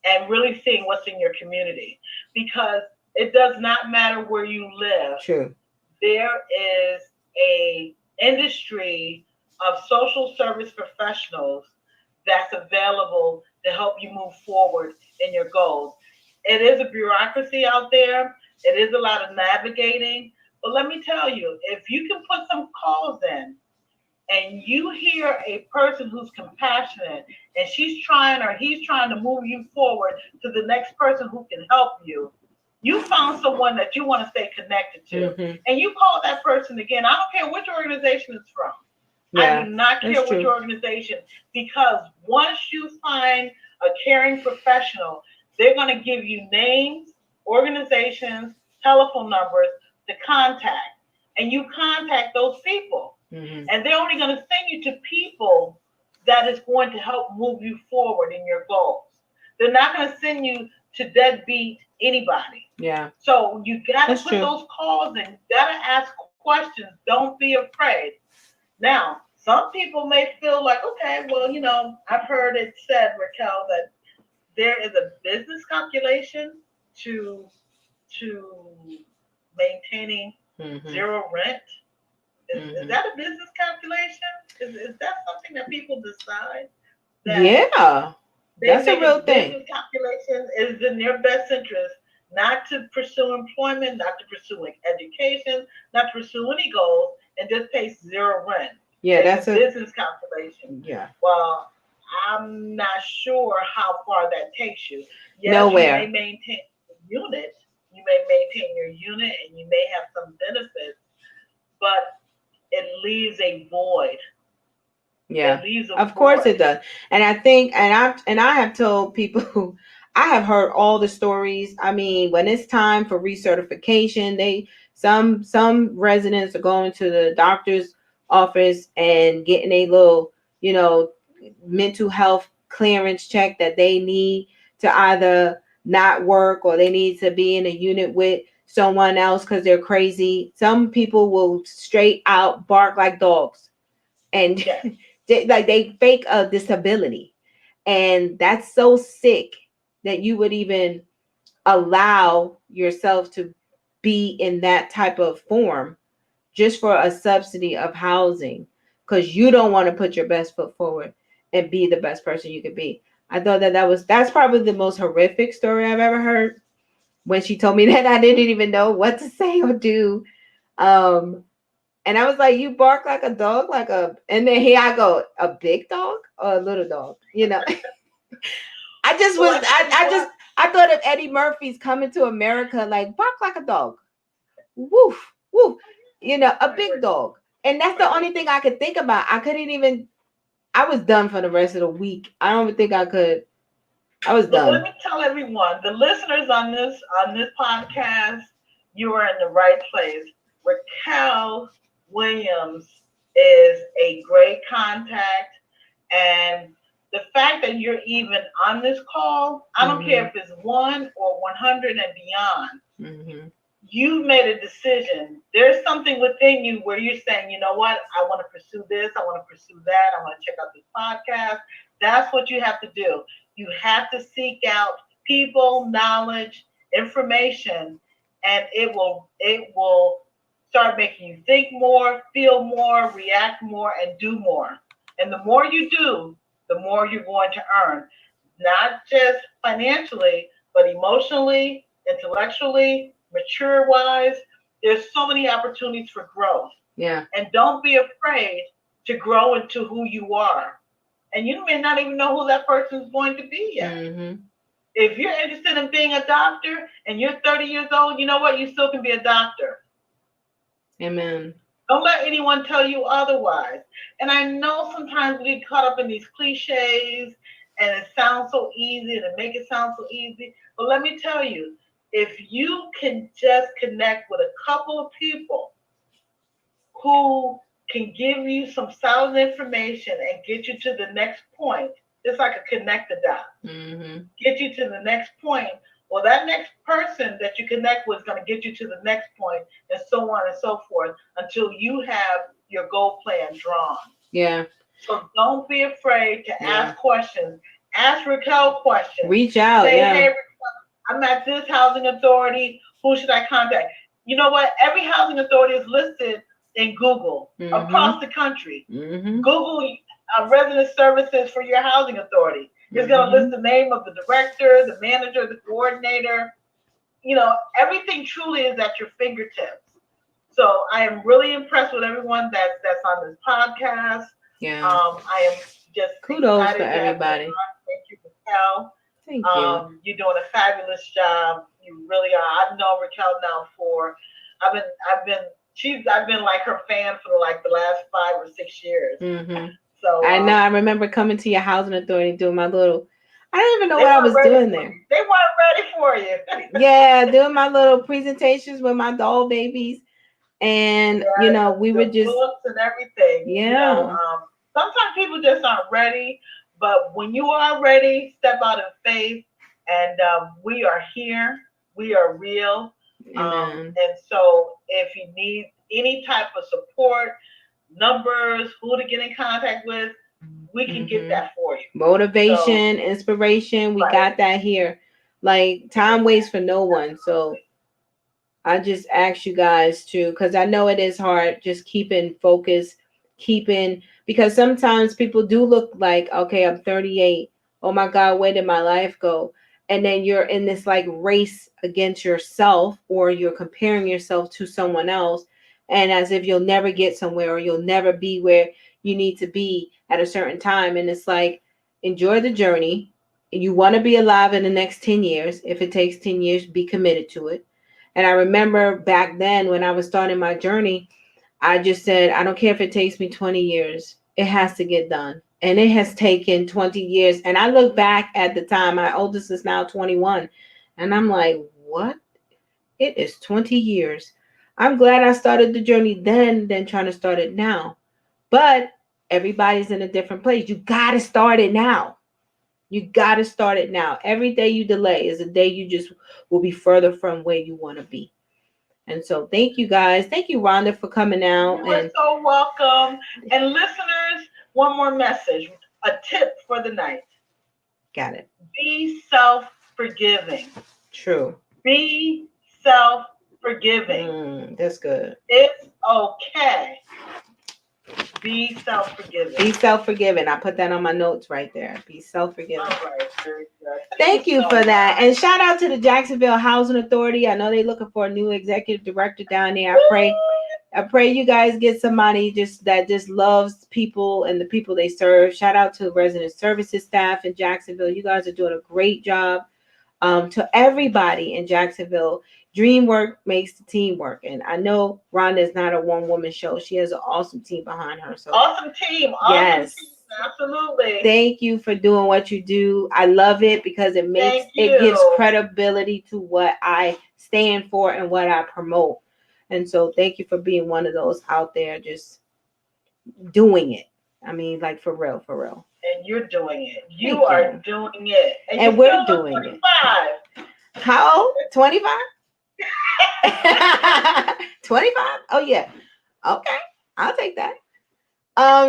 and really seeing what's in your community, because it does not matter where you live. True. there is a industry of social service professionals that's available to help you move forward in your goals. It is a bureaucracy out there. It is a lot of navigating. But let me tell you, if you can put some calls in and you hear a person who's compassionate and she's trying or he's trying to move you forward to the next person who can help you, you found someone that you want to stay connected to. Mm-hmm. And you call that person again. I don't care which organization it's from. Yeah, I do not care which organization, because once you find a caring professional, they're going to give you names, organizations, telephone numbers to contact. And you contact those people. Mm-hmm. And they're only going to send you to people that is going to help move you forward in your goals. They're not going to send you to deadbeat anybody. Yeah. So you got to put true. those calls in. You got to ask questions. Don't be afraid. Now, some people may feel like, okay, well, I've heard it said, Raquel, that there is a business calculation to maintaining zero rent. Is that a business calculation? Is that something that people decide? Yeah, that's a real thing. Business calculation is in their best interest not to pursue employment, not to pursue education, not to pursue any goals, and just pay zero rent. Yeah, that's a business calculation. Yeah. Well, I'm not sure how far that takes you. Yes, Nowhere. You may maintain your unit. You may maintain your unit, and you may have some benefits, but it leaves a void. Yeah, of course it does. And I think, and I have told people, I have heard all the stories. I mean, when it's time for recertification, some residents are going to the doctor's office and getting a little, mental health clearance check that they need to either not work or they need to be in a unit with someone else because they're crazy. Some people will straight out bark like dogs. And they fake a disability, and that's so sick that you would even allow yourself to be in that type of form just for a subsidy of housing, because you don't want to put your best foot forward and be the best person you could be. I thought that's probably the most horrific story I've ever heard. When she told me that, I didn't even know what to say or do. And I was like, you bark like a dog, and then here I go, a big dog or a little dog, I thought of Eddie Murphy's Coming to America, like bark like a dog, woof, woof, a big dog. And that's the only thing I could think about. I was done for the rest of the week. I don't even think I could. I was done. Let me tell everyone, the listeners on this podcast, you are in the right place. Raquel Williams is a great contact, and the fact that you're even on this call, I don't care if it's 1 or 100 and beyond, you made a decision. There's something within you where you're saying, you know what, I want to pursue this, I want to pursue that, I want to check out this podcast. That's what you have to do. You have to seek out people, knowledge, information, and it will start making you think more, feel more, react more, and do more. And the more you do, the more you're going to earn, not just financially, but emotionally, intellectually, mature-wise. There's so many opportunities for growth. Yeah. And don't be afraid to grow into who you are. And you may not even know who that person is going to be yet. If you're interested in being a doctor and you're 30 years old, you know what? You still can be a doctor. Amen. Don't let anyone tell you otherwise. And I know sometimes we get caught up in these cliches and it sounds so easy and it make it sound so easy. But let me tell you, if you can just connect with a couple of people who can give you some solid information and get you to the next point, it's like a connect the dot. Get you to the next point. Well, that next person that you connect with is going to get you to the next point, and so on and so forth, until you have your goal plan drawn. Yeah. So don't be afraid to ask questions. Ask Raquel questions. Reach out. Say, hey, Raquel, I'm at this housing authority. Who should I contact? You know what? Every housing authority is listed in Google across the country. Google resident services for your housing authority. It's going to list the name of the director, the manager, the coordinator. Everything truly is at your fingertips. So I am really impressed with everyone that's on this podcast. Yeah. I am just kudos for everybody. Thank you, Raquel. Thank you. You're doing a fabulous job. You really are. I've known Raquel now I've been like her fan for like the last 5 or 6 years. So I know. I remember coming to your housing authority doing my little. I don't even know what I was doing there. They weren't ready for you. Yeah, doing my little presentations with my doll babies, and we would just books and everything. Yeah. Sometimes people just aren't ready, but when you are ready, step out in faith, and we are here. We are real. And so if you need any type of support, numbers, who to get in contact with, we can get that for you. Motivation, inspiration, we got that here. Like, time waits for no one. So I just ask you guys to, because I know it is hard, just keeping focus, because sometimes people do look like, okay, I'm 38. Oh my God, where did my life go? And then you're in this like race against yourself, or you're comparing yourself to someone else, and as if you'll never get somewhere, or you'll never be where you need to be at a certain time. And it's like, enjoy the journey. You want to be alive in the next 10 years. If it takes 10 years, be committed to it. And I remember back then when I was starting my journey, I just said, I don't care if it takes me 20 years. It has to get done. And it has taken 20 years. And I look back at the time, my oldest is now 21. And I'm like, what? It is 20 years. I'm glad I started the journey then than trying to start it now. But everybody's in a different place. You got to start it now. You got to start it now. Every day you delay is a day you just will be further from where you want to be. And so thank you guys. Thank you, Rhonda, for coming out. You're so welcome. And listeners, one more message, a tip for the night. Got it. Be self-forgiving. True. Be self-forgiving. That's good. It's okay. Be self-forgiving. Be self-forgiving. I put that on my notes right there. Be self-forgiving. All right. Very good. Thank you for that. And shout out to the Jacksonville Housing Authority. I know they're looking for a new executive director down there. I pray you guys get somebody that just loves people and the people they serve. Shout out to the resident services staff in Jacksonville. You guys are doing a great job. To everybody in Jacksonville, dream work makes the team work. And I know Rhonda is not a one-woman show. She has an awesome team behind her. So awesome team. Yes. Absolutely. Thank you for doing what you do. I love it because it gives credibility to what I stand for and what I promote. And so thank you for being one of those out there just doing it. I mean, like, for real. And you're doing it. You are doing it. And we're doing 25. It. How old? 25? 25? Oh, yeah. Okay. I'll take that.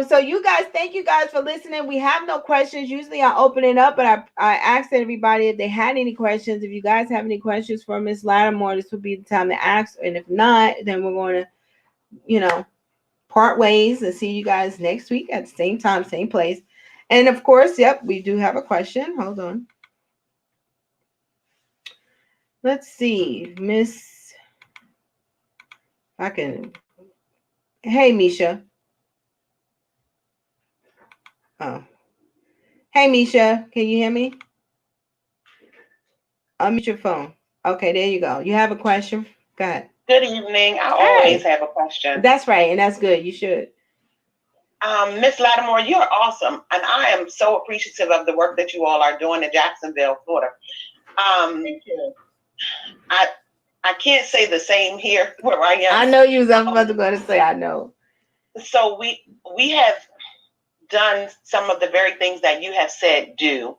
So you guys, thank you guys for listening. We have no questions. Usually I open it up, but I asked everybody if they had any questions. If you guys have any questions for Miss Lattimore, this would be the time to ask. And if not, then we're going to, part ways and see you guys next week at the same time, same place. And of course, yep, we do have a question. Hold on. Let's see, Miss. Hey, Misha. Oh. Hey, Misha, can you hear me? Unmute your phone. Okay, there you go. You have a question? Go ahead. Good evening. I always have a question. That's right, and that's good. You should. Miss Lattimore, you're awesome, and I am so appreciative of the work that you all are doing in Jacksonville, Florida. Thank you. I can't say the same here where I am. I know you was about to go to say I know. So we have done some of the very things that you have said do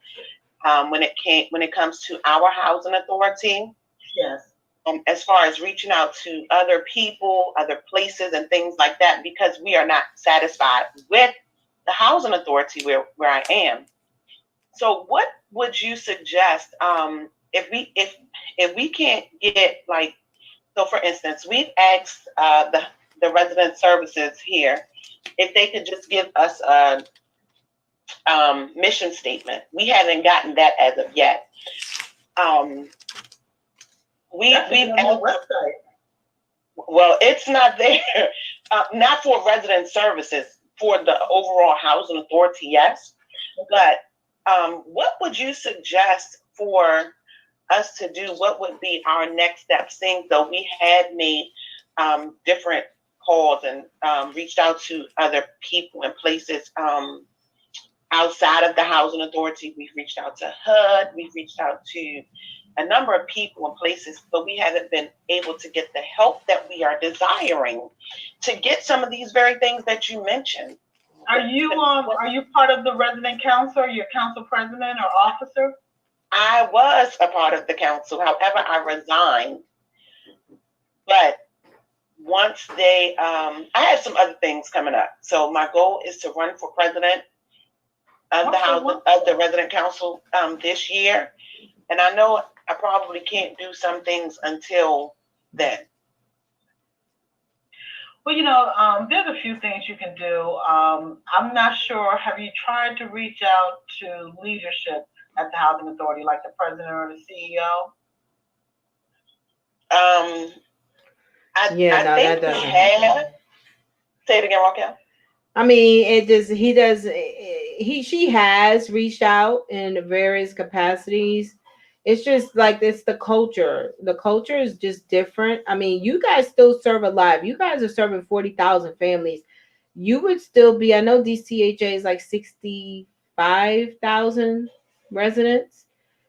when it comes to our housing authority. Yes. As far as reaching out to other people, other places, and things like that, because we are not satisfied with the housing authority where I am. So, what would you suggest if we can't get like So, for instance, we've asked the resident services here if they could just give us a mission statement. We haven't gotten that as of yet. We've asked, website. well, it's not there. Not for resident services, for the overall housing authority, yes. But what would you suggest for us to do? What would be our next step? Seeing though we had made different calls and reached out to other people and places outside of the housing authority. We've reached out to HUD. We've reached out to a number of people and places, but we haven't been able to get the help that we are desiring to get some of these very things that you mentioned. Are you part of the resident council? Are you a council president or officer? I was a part of the council. However, I resigned. But once I have some other things coming up. So my goal is to run for president of the resident council this year. And I know I probably can't do some things until then. Well, there's a few things you can do. I'm not sure. Have you tried to reach out to leadership at the housing authority, like the president or the CEO? I think that we have. Say it again, Raquel. I mean, she has reached out in various capacities. It's just like it's the culture. The culture is just different. I mean, you guys still serve alive. You guys are serving 40,000 families. You would still be, I know DCHA is like 65,000 residents.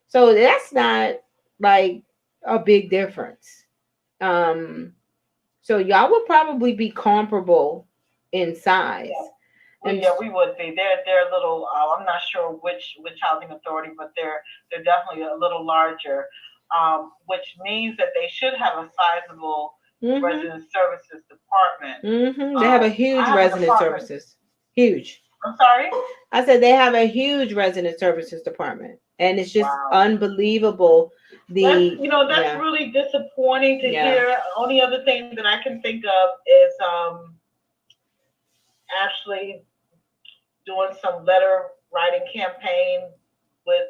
So that's not like a big difference. So y'all would probably be comparable in size. Yeah. Well, we would be. They're a little. I'm not sure which housing authority, but they're definitely a little larger, which means that they should have a sizable resident services department. They have a huge resident services. Huge. I'm sorry? I said they have a huge resident services department, and it's just unbelievable. That's really disappointing to hear. Only other thing that I can think of is actually doing some letter writing campaign with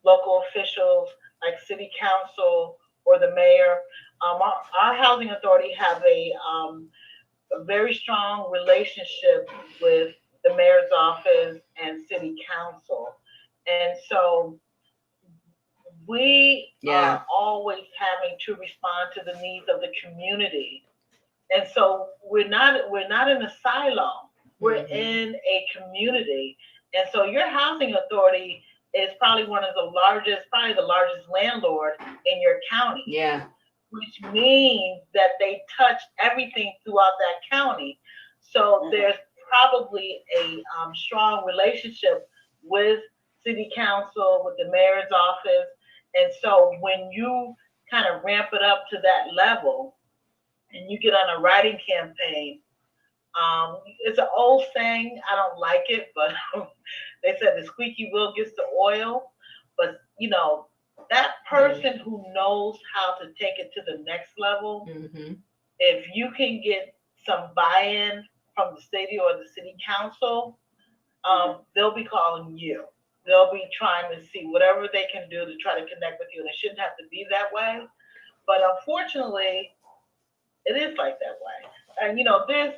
local officials like city council or the mayor. Our housing authority have a very strong relationship with the mayor's office and city council. And so we are always having to respond to the needs of the community. And so we're not in a silo. We're in a community. And so your housing authority is probably the largest landlord in your county. Yeah. Which means that they touch everything throughout that county. So there's probably a strong relationship with city council, with the mayor's office. And so when you kind of ramp it up to that level and you get on a writing campaign, it's an old saying. I don't like it, but they said the squeaky wheel gets the oil. But, that person who knows how to take it to the next level, if you can get some buy-in from the city or the city council, they'll be calling you. They'll be trying to see whatever they can do to try to connect with you. And it shouldn't have to be that way. But unfortunately, it is like that way. And, there's,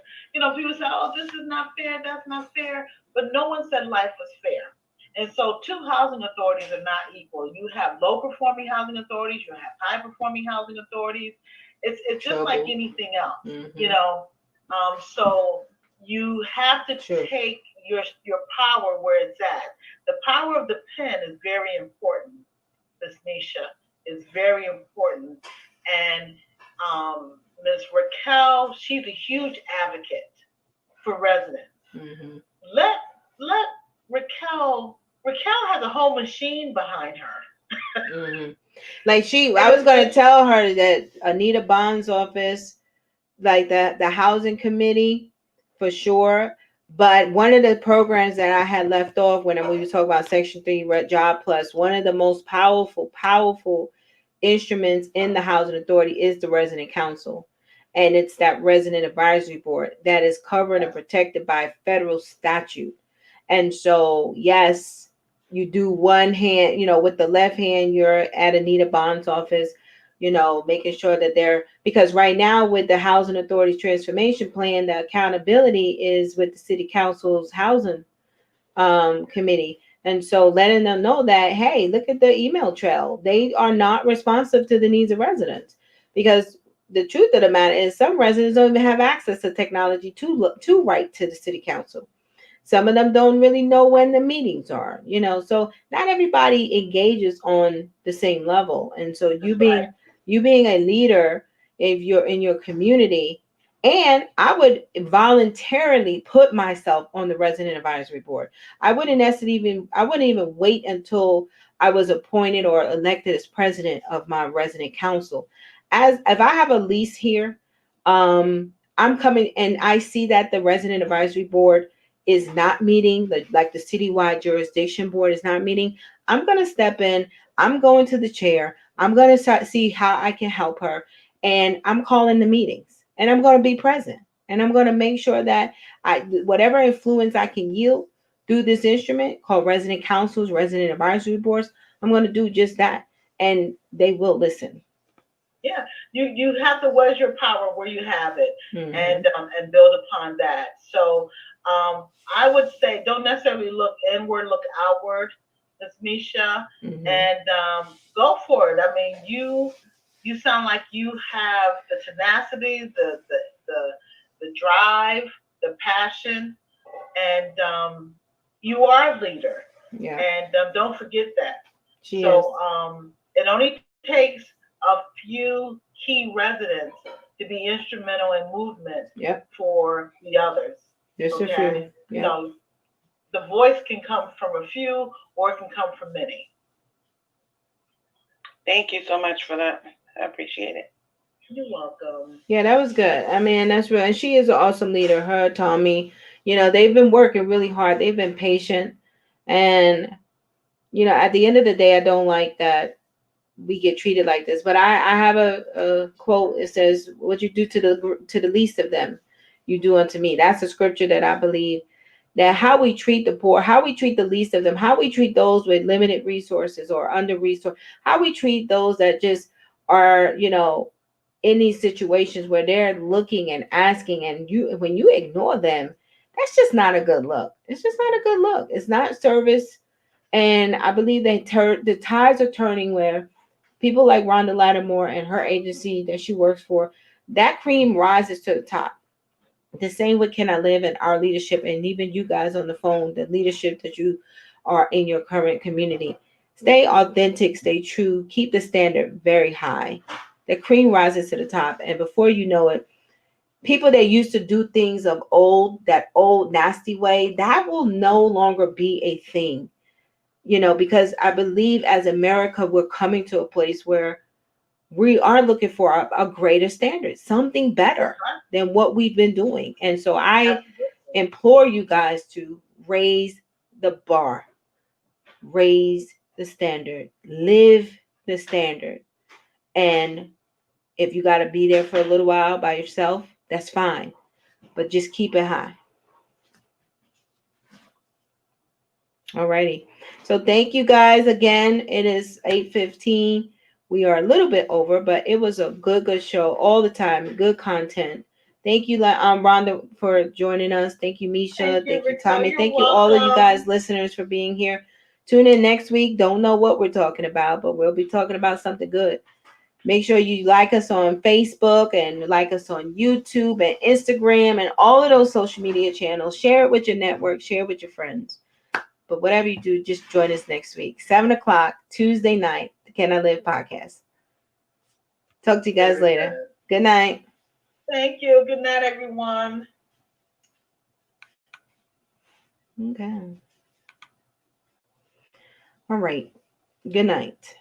people say, oh, this is not fair, that's not fair. But no one said life was fair. And so two housing authorities are not equal. You have low-performing housing authorities. You have high-performing housing authorities. It's just like anything else, So you have to take your power where it's at. The power of the pen is very important, Ms. Nisha. Is very important. And Ms. Raquel, she's a huge advocate for residents. Let Raquel has a whole machine behind her. Like I was going to tell her that Anita Bond's office, like the housing committee, for sure. But one of the programs that I had left off when we were talking about Section 3 Job Plus, one of the most powerful instruments in the housing authority is the resident council. And it's that resident advisory board that is covered and protected by federal statute. And so, yes, you do one hand, with the left hand, you're at Anita Bond's office, making sure that they're, because right now with the Housing Authority Transformation Plan, the accountability is with the city council's housing committee. And so letting them know that, hey, look at the email trail. They are not responsive to the needs of residents, because the truth of the matter is some residents don't even have access to technology to write to the city council. Some of them don't really know when the meetings are, so not everybody engages on the same level. And so you being a leader, if you're in your community, and I would voluntarily put myself on the resident advisory board. I wouldn't even wait until I was appointed or elected as president of my resident council. As if I have a lease here, I'm coming and I see that the resident advisory board is not meeting, like the citywide jurisdiction board is not meeting. I'm going to step in. I'm going to the chair. I'm going to see how I can help her. And I'm calling the meetings and I'm going to be present. And I'm going to make sure that whatever influence I can yield through this instrument called resident councils, resident advisory boards, I'm going to do just that. And they will listen. Yeah, you have to where's your power where you have it, and build upon that. So I would say don't necessarily look inward, look outward, Miss Misha, and go for it. I mean, you sound like you have the tenacity, the drive, the passion, and you are a leader. Yeah. And don't forget that. She So is. it only takes a few key residents to be instrumental in movement for the others. Just a few. Yep. The voice can come from a few or it can come from many. Thank you so much for that. I appreciate it. You're welcome. Yeah, that was good. I mean, that's real. And she is an awesome leader. Her, Tommy, they've been working really hard. They've been patient. And, at the end of the day, I don't like that we get treated like this. But I have a quote. It says, "What you do to the least of them, you do unto me." That's a scripture that I believe that how we treat the poor, how we treat the least of them, how we treat those with limited resources or under resourced, how we treat those that just are, in these situations where they're looking and asking, and when you ignore them, that's just not a good look. It's just not a good look. It's not service. And I believe that the tides are turning where people like Rhonda Lattimore and her agency that she works for, that cream rises to the top. The same with Can I Live and our leadership, and even you guys on the phone, the leadership that you are in your current community. Stay authentic, stay true, keep the standard very high. The cream rises to the top, and before you know it, people that used to do things of that old nasty way, that will no longer be a thing. Because I believe as America, we're coming to a place where we are looking for a greater standard, something better than what we've been doing. And so I implore you guys to raise the bar, raise the standard, live the standard. And if you got to be there for a little while by yourself, that's fine. But just keep it high. Alrighty. So thank you guys again. It is 8:15. We are a little bit over, but it was a good show all the time. Good content. Thank you, Rhonda, for joining us. Thank you, Misha. Thank you, Tommy. Thank you, all of you guys, listeners, for being here. Tune in next week. Don't know what we're talking about, but we'll be talking about something good. Make sure you like us on Facebook and like us on YouTube and Instagram and all of those social media channels. Share it with your network. Share it with your friends. But whatever you do, just join us next week, 7:00, Tuesday night, the Can I Live podcast. Talk to you guys later. Good night. Thank you. Good night, everyone. Okay. All right. Good night.